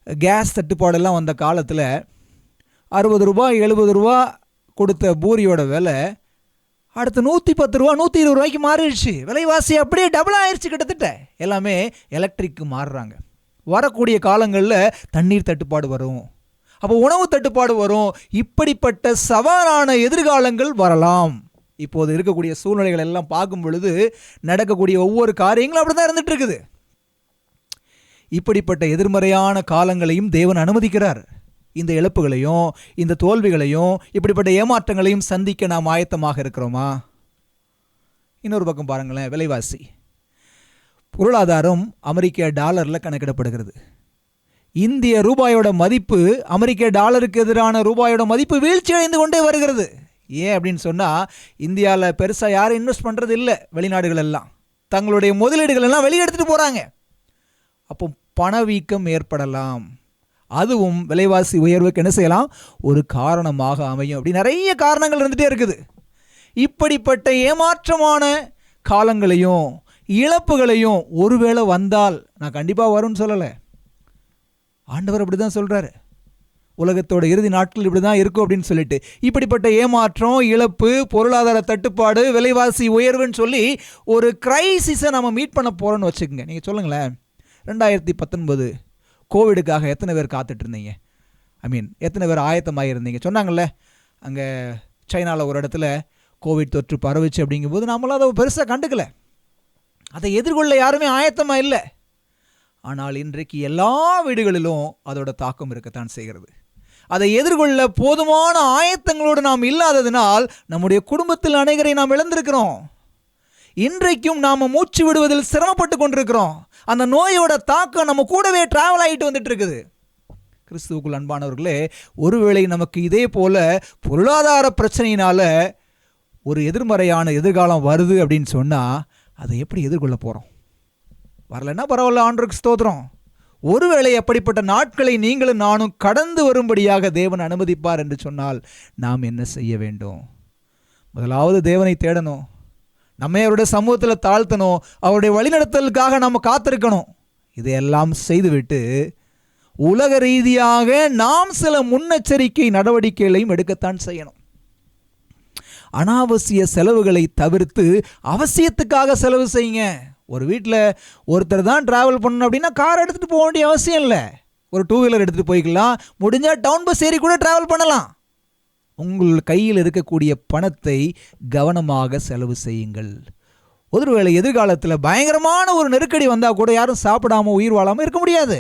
கேஸ் தட்டுப்பாடெல்லாம் வந்த காலத்தில் 60 ரூபாய் 70 ரூபா கொடுத்த பூரியோட விலை அடுத்து 110 ரூபா 120 ரூபாய்க்கு மாறிடுச்சு. விலைவாசி அப்படியே டபுள் ஆயிடுச்சு கிட்டத்தட்ட. எல்லாமே எலக்ட்ரிக்கு மாறுறாங்க. வரக்கூடிய காலங்களில் தண்ணீர் தட்டுப்பாடு வரும், அப்போ உணவு தட்டுப்பாடு வரும். இப்படிப்பட்ட சவாலான எதிர்காலங்கள் வரலாம். இப்போது இருக்கக்கூடிய சூழ்நிலைகள் எல்லாம் பார்க்கும் பொழுது நடக்கக்கூடிய ஒவ்வொரு காரியங்களும் அப்படி தான் இருந்துட்டு இருக்குது. இப்படிப்பட்ட எதிர்மறையான காலங்களையும் தேவன் அனுமதிக்கிறார். இந்த இழப்புகளையும் இந்த தோல்விகளையும் இப்படிப்பட்ட ஏமாற்றங்களையும் சந்திக்க நாம் ஆயத்தமாக இருக்கிறோமா? இன்னொரு பக்கம் பாருங்களேன், விலைவாசி. பொருளாதாரம் அமெரிக்க டாலரில் கணக்கிடப்படுகிறது. இந்திய ரூபாயோட மதிப்பு அமெரிக்க டாலருக்கு எதிரான ரூபாயோட மதிப்பு வீழ்ச்சி அடைந்து கொண்டே வருகிறது. ஏன் அப்படின்னு சொன்னால், இந்தியாவில் பெருசாக யாரும் இன்வெஸ்ட் பண்ணுறது இல்லை. வெளிநாடுகள் எல்லாம் தங்களுடைய முதலீடுகள் எல்லாம் வெளியே எடுத்துகிட்டு போகிறாங்க. அப்போ பணவீக்கம் ஏற்படலாம். அதுவும் விலைவாசி உயர்வுக்கு என்ன செய்யலாம்? ஒரு காரணமாக அமையும். அப்படி நிறைய காரணங்கள் இருந்துகிட்டே இருக்குது. இப்படிப்பட்ட ஏமாற்றமான காலங்களையும் இழப்புகளையும் ஒருவேளை வந்தால், நான் கண்டிப்பாக வரும்னு சொல்லலை, ஆண்டவர் அப்படி தான் சொல்கிறாரு, உலகத்தோட இறுதி நாட்கள் இப்படி தான் இருக்கும் அப்படின்னு சொல்லிட்டு. இப்படிப்பட்ட ஏமாற்றம், இழப்பு, பொருளாதார தட்டுப்பாடு, விலைவாசி உயர்வுன்னு சொல்லி ஒரு கிரைசிஸை நம்ம மீட் பண்ண போகிறோன்னு வச்சுக்கோங்க. நீங்கள் சொல்லுங்களேன், 2019 கோவிடுக்காக எத்தனை பேர் காத்துட்டு இருந்தீங்க? எத்தனை பேர் ஆயத்தமாக இருந்தீங்க? சொன்னாங்கல்ல, அங்கே சைனாவில் ஒரு இடத்துல கோவிட் தொற்று பரவுச்சு அப்படிங்கும்போது நம்மளாம் அதை பெருசாக கண்டுக்கல, அதை எதிர்கொள்ள யாருமே ஆயத்தமாக இல்லை. ஆனால் இன்றைக்கு எல்லா வீடுகளிலும் அதோட தாக்கம் இருக்கத்தான் செய்கிறது. அதை எதிர்கொள்ள போதுமான ஆயத்தங்களோடு நாம் இல்லாததினால் நம்முடைய குடும்பத்தில் அனைவரை நாம் இழந்திருக்கிறோம். இன்றைக்கும் நாம் மூச்சு விடுவதில் சிரமப்பட்டு கொண்டிருக்கிறோம். அந்த நோயோட தாக்கம் நம்ம கூடவே டிராவல் ஆகிட்டு வந்துட்டு இருக்குது. கிறிஸ்துவுக்குள் அன்பானவர்களே, ஒருவேளை நமக்கு இதே போல பொருளாதார பிரச்சனையினால ஒரு எதிர்மறையான எதிர்காலம் வருது அப்படின்னு சொன்னால், அதை எப்படி எதிர்கொள்ள போகிறோம்? வரலைன்னா பரவாயில்ல, ஆண்டவருக்கு ஸ்தோத்திரம். ஒருவேளை அப்படிப்பட்ட நாட்களை நீங்களும் நானும் கடந்து வரும்படியாக தேவன் அனுமதிப்பார் என்று சொன்னால் நாம் என்ன செய்ய வேண்டும்? முதலாவது தேவனை தேடணும். நம்ம அவருடைய சமூகத்தில் தாழ்த்தணும், அவருடைய வழிநடத்தலுக்காக நம்ம காத்திருக்கணும். இதையெல்லாம் செய்துவிட்டு உலக ரீதியாக நாம் சில முன்னெச்சரிக்கை நடவடிக்கைகளையும் எடுக்கத்தான் செய்யணும். அனாவசிய செலவுகளை தவிர்த்து அவசியத்துக்காக செலவு செய்யுங்க. ஒரு வீட்டில் ஒருத்தர் தான் டிராவல் பண்ணணும் அப்படின்னா கார் எடுத்துகிட்டு போக வேண்டிய அவசியம் இல்லை. ஒரு 2 வீலர் எடுத்துகிட்டு போய்க்கலாம். முடிஞ்சால் டவுன் பஸ் ஏறி கூட டிராவல் பண்ணலாம். உங்கள் கையில் இருக்கக்கூடிய பணத்தை கவனமாக செலவு செய்யுங்கள். ஒருவேளை எதிர்காலத்தில் பயங்கரமான ஒரு நெருக்கடி வந்தால் கூட யாரும் சாப்பிடாமல் உயிர் வாழாமல் இருக்க முடியாது.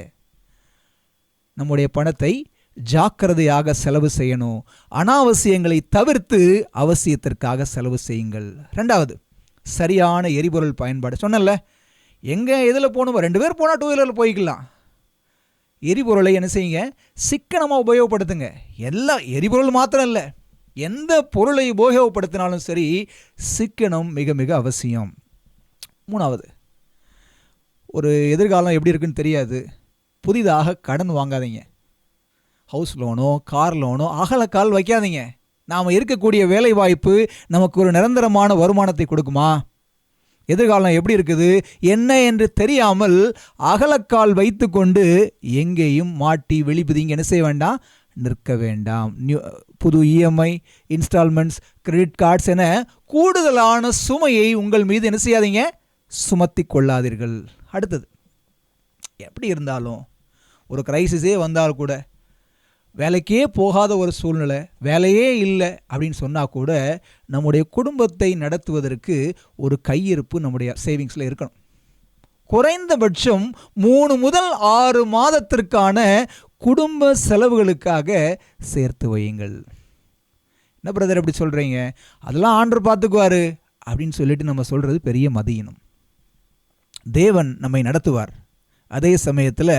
நம்முடைய பணத்தை ஜாக்கிரதையாக செலவு செய்யணும். அனாவசியங்களை தவிர்த்து அவசியத்திற்காக செலவு செய்யுங்கள். 2வது, சரியான எரிபொருள் பயன்பாடு. சொன்னல, எங்கே எதில் போகணுமோ 2 பேர் போனால் 2 வீலரில் போய்க்கலாம். எரிபொருளை என்ன செய்யுங்க, சிக்கனமாக உபயோகப்படுத்துங்க. எல்லா எரிபொருள் மாத்திரம் இல்லை, எந்த பொருளை உபயோகப்படுத்தினாலும் சரி சிக்கனம் மிக மிக அவசியம். 3வது, ஒரு எதிர்காலம் எப்படி இருக்குன்னு தெரியாது, புதிதாக கடன் வாங்காதீங்க. ஹவுஸ் லோனோ கார் லோனோ அகலக்கால் வைக்காதீங்க. நாம் இருக்கக்கூடிய வேலை வாய்ப்பு நமக்கு ஒரு நிரந்தரமான வருமானத்தை கொடுக்குமா? எதிர்காலம் எப்படி இருக்குது என்ன என்று தெரியாமல் அகலக்கால் வைத்து கொண்டு எங்கேயும் மாட்டி வெளிப்பதிங்க என்ன செய்ய வேண்டாம், நிற்க வேண்டாம். புது இஎம்ஐ, இன்ஸ்டால்மெண்ட்ஸ், கிரெடிட் கார்ட்ஸ் என கூடுதலான சுமையை உங்கள் மீது என்ன செய்யாதீங்க, சுமத்தி கொள்ளாதீர்கள். அடுத்தது, எப்படி இருந்தாலும் ஒரு கிரைசிஸே வந்தால் கூட, வேலைக்கே போகாத ஒரு சூழ்நிலை, வேலையே இல்லை அப்படின்னு சொன்னால் கூட நம்முடைய குடும்பத்தை நடத்துவதற்கு ஒரு கையிருப்பு நம்முடைய சேவிங்ஸில் இருக்கணும். குறைந்தபட்சம் 3 முதல் 6 மாதத்திற்கான குடும்ப செலவுகளுக்காக சேர்த்து வையுங்கள். என்ன பிரதர் எப்படி சொல்கிறீங்க, அதெல்லாம் ஆண்டவர் பார்த்துக்குவார் அப்படின்னு சொல்லிட்டு நம்ம சொல்கிறது பெரிய மதியினம். தேவன் நம்மை நடத்துவார். அதே சமயத்தில்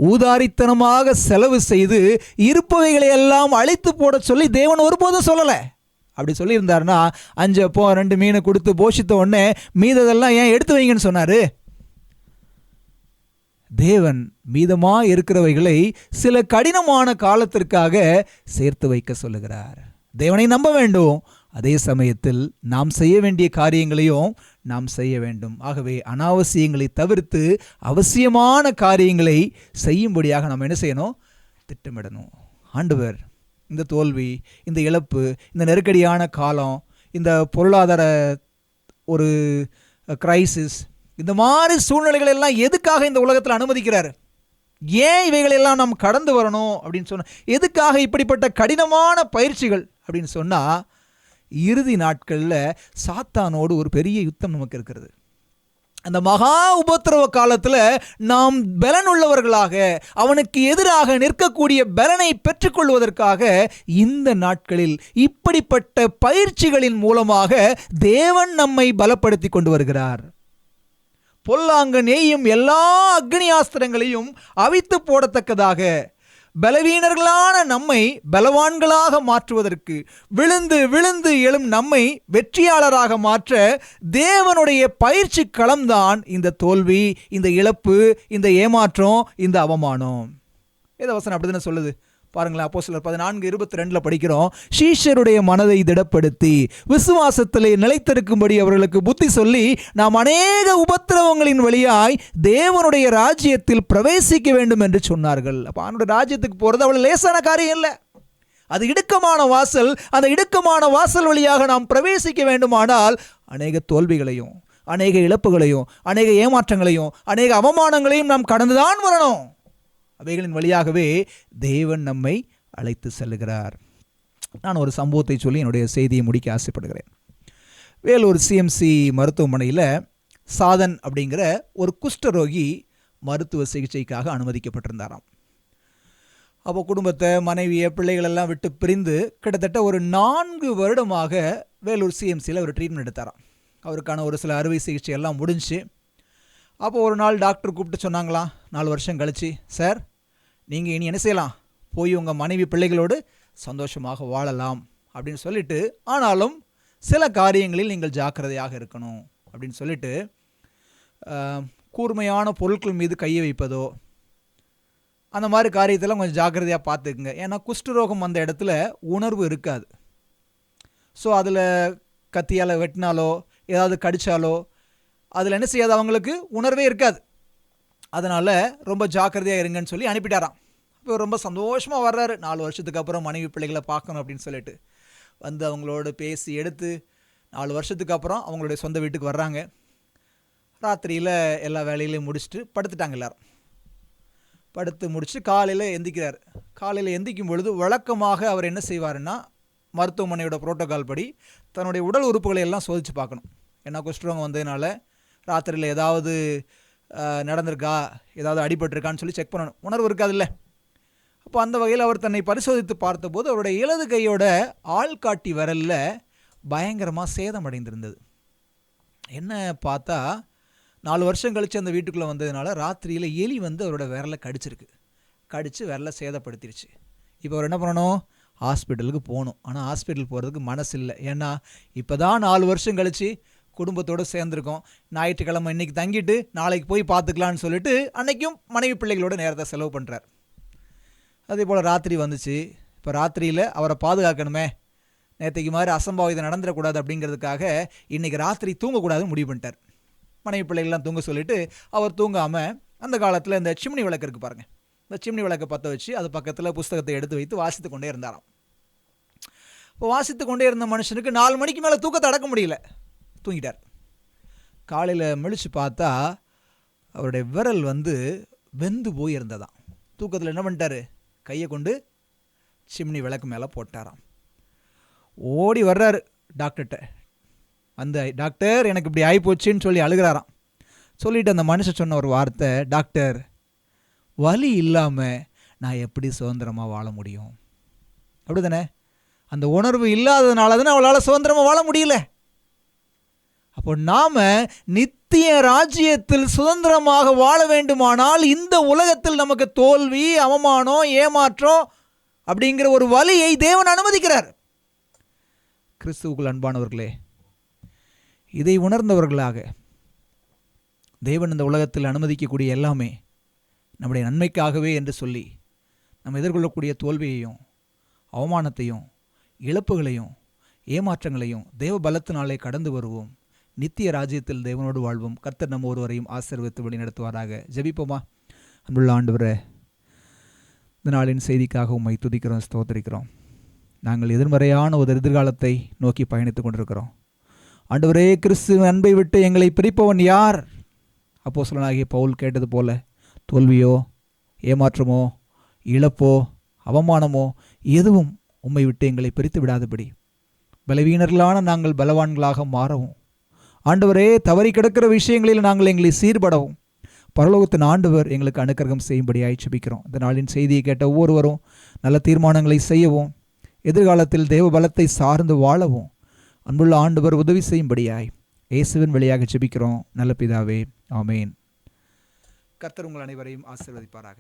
ஊதாரித்தனமாக செலவு செய்து இருப்பவைகளை எல்லாம் அழித்து போட சொல்லி தேவன் ஒருபோதும் சொல்லலை. அப்படி சொல்லியிருந்தாருன்னா 5 அப்பம் 2 மீனை கொடுத்து போஷித்த உடனே மீததெல்லாம் ஏன் எடுத்து வைங்கன்னு சொன்னார்? தேவன் மீதமாக இருக்கிறவைகளை சில கடினமான காலத்திற்காக சேர்த்து வைக்க சொல்லுகிறார். தேவனை நம்ப வேண்டும், அதே சமயத்தில் நாம் செய்ய வேண்டிய காரியங்களையும் நாம் செய்ய வேண்டும். ஆகவே அனாவசியங்களை தவிர்த்து அவசியமான காரியங்களை செய்யும்படியாக நாம் என்ன செய்யணும், திட்டமிடணும். ஆண்டவர் இந்த தோல்வி, இந்த இழப்பு, இந்த நெருக்கடியான காலம், இந்த பொருளாதார ஒரு கிரைசிஸ், இந்த மாதிரி சூழ்நிலைகள் எல்லாம் எதுக்காக இந்த உலகத்தில் அனுமதிக்கிறார்? ஏன் இவைகளெல்லாம் நாம் கடந்து வரணும் அப்படின்னு சொன்னால், எதுக்காக இப்படிப்பட்ட கடினமான பயிற்சிகள் அப்படின்னு சொன்னால், இறுதி நாட்களில் சாத்தானோடு ஒரு பெரிய யுத்தம் நமக்கு இருக்கிறது. அந்த மகா உபத்திரவ காலத்தில் நாம் பலன் உள்ளவர்களாக அவனுக்கு எதிராக நிற்கக்கூடிய பலனை பெற்றுக்கொள்வதற்காக இந்த நாட்களில் இப்படிப்பட்ட பயிற்சிகளின் மூலமாக தேவன் நம்மை பலப்படுத்தி கொண்டு வருகிறார். பொல்லாங்கன் எய்யும் எல்லா அக்னியாஸ்திரங்களையும் அவித்து போடத்தக்கதாக பலவீனர்களான நம்மை பலவான்களாக மாற்றுவதற்கு, விழுந்து விழுந்து எழும் நம்மை வெற்றியாளராக மாற்ற தேவனுடைய பயிற்சி களம்தான் இந்த தோல்வி, இந்த இழப்பு, இந்த ஏமாற்றம், இந்த அவமானம். வேதவசனம் அப்படிதானே சொல்லுது. பாருங்களேன், அப்போஸ்தலர் 14:22 படிக்கிறோம். சீஷருடைய மனதை திடப்படுத்தி விசுவாசத்திலே நிலைத்திருக்கும்படி அவர்களுக்கு புத்தி சொல்லி நாம் அநேக உபத்திரவங்களின் வழியாய் தேவனுடைய ராஜ்யத்தில் பிரவேசிக்க வேண்டும் என்று சொன்னார்கள். அப்போ அவனுடைய ராஜ்யத்துக்கு போகிறது அவ்வளவு லேசான காரியம் இல்லை. அது இடுக்கமான வாசல். அந்த இடுக்கமான வாசல் வழியாக நாம் பிரவேசிக்க வேண்டுமானால் அநேக தோல்விகளையும் அநேக இழப்புகளையும் அநேக ஏமாற்றங்களையும் அநேக அவமானங்களையும் நாம் கடந்துதான் வரணும். அவைகளின் வழியாகவே தேவன் நம்மை அழைத்து செல்லுகிறார். நான் ஒரு சம்பவத்தை சொல்லி என்னுடைய செய்தியை முடிக்க ஆசைப்படுகிறேன். வேலூர் சிஎம்சி மருத்துவமனையில் சாதன் அப்படிங்கிற ஒரு குஷ்டரோகி மருத்துவ சிகிச்சைக்காக அனுமதிக்கப்பட்டிருந்தாராம். அப்போ குடும்பத்தை, மனைவியை, பிள்ளைகளெல்லாம் விட்டு பிரிந்து கிட்டத்தட்ட ஒரு 4 வருடமாக வேலூர் சிஎம்சியில் ஒரு ட்ரீட்மெண்ட் எடுத்தாராம். அவருக்கான ஒரு சில அறுவை சிகிச்சை எல்லாம் முடிஞ்சு, அப்போ ஒரு நாள் டாக்டர் கூப்பிட்டு சொன்னாங்களாம், 4 வருஷம் கழிச்சு, சார் நீங்கள் இனி என்ன செய்யலாம், போய் உங்கள் மனைவி பிள்ளைகளோடு சந்தோஷமாக வாழலாம் அப்படின்னு சொல்லிட்டு, ஆனாலும் சில காரியங்களில் நீங்கள் ஜாக்கிரதையாக இருக்கணும் அப்படின்னு சொல்லிட்டு, கூர்மையான பொருட்கள் மீது கையை வைப்பதோ அந்த மாதிரி காரியத்தெல்லாம் கொஞ்சம் ஜாக்கிரதையாக பார்த்துக்குங்க. ஏன்னா குஷ்டரோகம் அந்த இடத்துல உணர்வு இருக்காது. ஸோ அதில் கத்தியால் வெட்டினாலோ ஏதாவது கடித்தாலோ அதில் என்ன செய்யாது, அவங்களுக்கு உணர்வே இருக்காது. அதனால் ரொம்ப ஜாக்கிரதையாக இருங்கன்னு சொல்லி அனுப்பிட்டாராம். இப்போ ரொம்ப சந்தோஷமாக வர்றாரு. 4 வருஷத்துக்கு அப்புறம் மனைவி பிள்ளைகளை பார்க்கணும் அப்படின்னு சொல்லிட்டு வந்து அவங்களோட பேசி எடுத்து 4 வருஷத்துக்கு அப்புறம் அவங்களுடைய சொந்த வீட்டுக்கு வர்றாங்க. ராத்திரியில் எல்லா வேலையிலையும் முடிச்சுட்டு படுத்துட்டாங்க எல்லோரும். படுத்து முடிச்சுட்டு காலையில் எந்திக்கிறார். காலையில் எந்திக்கும் பொழுது வழக்கமாக அவர் என்ன செய்வாருன்னா, மருத்துவமனையோட புரோட்டோகால் படி தன்னுடைய உடல் உறுப்புகளை எல்லாம் சோதித்து பார்க்கணும். ஏன்னா குஷ்டரோகம் வந்ததுனால ராத்திரியில் ஏதாவது நடந்திருக்கா, ஏதாவது அடிபட்டிருக்கான்னு சொல்லி செக் பண்ணணும். உணர்வு இருக்காதுல்ல. அப்போ அந்த வகையில் அவர் தன்னை பரிசோதித்து பார்த்தபோது அவருடைய இடது கையோட ஆள்காட்டி விரலில் பயங்கரமாக சேதம் அடைந்திருந்தது. என்ன பார்த்தா 4 வருஷம் கழித்து அந்த வீட்டுக்குள்ளே வந்ததுனால ராத்திரியில் எலி வந்து அவரோட விரலை கடிச்சிருக்கு. கடித்து விரலை சேதப்படுத்திடுச்சு. இப்போ அவர் என்ன பண்ணணும், ஹாஸ்பிட்டலுக்கு போகணும். ஆனால் ஹாஸ்பிட்டல் போகிறதுக்கு மனசு இல்லை. ஏன்னா இப்போ தான் 4 வருஷம் கழித்து குடும்பத்தோடு சேர்ந்துருக்கோம். ஞாயிற்றுக்கிழமை இன்றைக்கி தங்கிட்டு நாளைக்கு போய் பார்த்துக்கலான்னு சொல்லிட்டு அன்றைக்கும் மனைவி பிள்ளைகளோட நேரத்தை செலவு பண்ணுறார். அதே போல் ராத்திரி வந்துச்சு. இப்போ ராத்திரியில் அவரை பாதுகாக்கணுமே, நேற்றுக்கு மாதிரி அசம்பாவிதம் நடந்துடக்கூடாது அப்படிங்கிறதுக்காக இன்றைக்கி ராத்திரி தூங்கக்கூடாதுன்னு முடிவு பண்ணிட்டார். மனைவி பிள்ளைகள்லாம் தூங்க சொல்லிவிட்டு அவர் தூங்காமல் அந்த காலத்தில் இந்த சிம்னி விளக்கு இருக்குது பாருங்கள், இந்த சிம்னி விளக்கை பற்ற வச்சு அது பக்கத்தில் புஸ்தகத்தை எடுத்து வைத்து வாசித்து கொண்டே இருந்தாராம். இப்போ வாசித்து கொண்டே இருந்த மனுஷனுக்கு 4 மணிக்கு மேலே தூக்கத்தை அடக்க முடியல, தூங்கிட்டார். காலையில் முழிச்சு பார்த்தா அவருடைய விரல் வந்து வெந்து போய் இருந்ததாம். தூக்கத்தில் என்ன பண்ணிட்டாரு, கையை கொண்டு சிம்னி விளக்கு மேலே போட்டாராம். ஓடி வர்றாரு டாக்டர்கிட்ட. அந்த டாக்டர் எனக்கு இப்படி ஆகிப்போச்சுன்னு சொல்லி அழுகிறாராம். சொல்லிவிட்டு அந்த மனுஷன் சொன்ன ஒரு வார்த்தை, டாக்டர் வலி இல்லாமல் நான் எப்படி சுதந்திரமாக வாழ முடியும்? அப்படி தானே, அந்த உணர்வு இல்லாததுனால தானே அவளால் சுதந்திரமாக வாழ முடியல. அப்போ நாம் நித்திய ராஜ்யத்தில் சுதந்திரமாக வாழ வேண்டுமானால் இந்த உலகத்தில் நமக்கு தோல்வி, அவமானம், ஏமாற்றம் அப்படிங்கிற ஒரு வலியை தேவன் அனுமதிக்கிறார். கிறிஸ்துவுக்குள் அன்பானவர்களே, இதை உணர்ந்தவர்களாக தேவன் இந்த உலகத்தில் அனுமதிக்கக்கூடிய எல்லாமே நம்முடைய நன்மைக்காகவே என்று சொல்லி நம்ம எதிர்கொள்ளக்கூடிய தோல்வியையும் அவமானத்தையும் இழப்புகளையும் ஏமாற்றங்களையும் தேவ பலத்தினாலே கடந்து வருவோம். நித்திய ராஜ்யத்தில் தேவனோடு வாழ்வோம். கர்த்தர் நம்ம ஒருவரையும் ஆசீர்வதித்து வழி நடத்துவாராக. ஜெபிப்போமா. அன்புள்ள ஆண்டவரே, இந்த நாளின் செய்திக்காக உம்மை துதிக்கிறோம், ஸ்தோத்திரிக்கிறோம். நாங்கள் எதிர்மறையான ஒரு எதிர்காலத்தை நோக்கி பயணித்து கொண்டிருக்கிறோம். ஆண்டவரே, கிறிஸ்து அன்பை விட்டு எங்களை பிரிப்பவன் யார்? அப்போஸ்தலனாகிய பவுல் கேட்டது போல தோல்வியோ ஏமாற்றமோ இழப்போ அவமானமோ எதுவும் உம்மை விட்டு எங்களை பிரித்து விடாதபடி பலவீனர்களான நாங்கள் பலவான்களாக மாறவும், ஆண்டவரே, தவறி கிடக்கிற விஷயங்களில் நாங்கள் எங்களை சீர்படவும் பரலோகத்தின் ஆண்டவர் எங்களுக்கு அனுக்கிரகம் செய்யும்படியாய் ஜெபிக்கிறோம். இந்த நாளின் செய்தியை கேட்ட ஒவ்வொருவரும் நல்ல தீர்மானங்களை செய்யவும், எதிர்காலத்தில் தேவ பலத்தை சார்ந்து வாழவும் அன்புள்ள ஆண்டவர் உதவி செய்யும்படியாய் இயேசுவின் வழியாக ஜெபிக்கிறோம் நல்ல பிதாவே, ஆமேன். கர்த்தர் உங்கள் அனைவரையும் ஆசீர்வதிப்பாராக.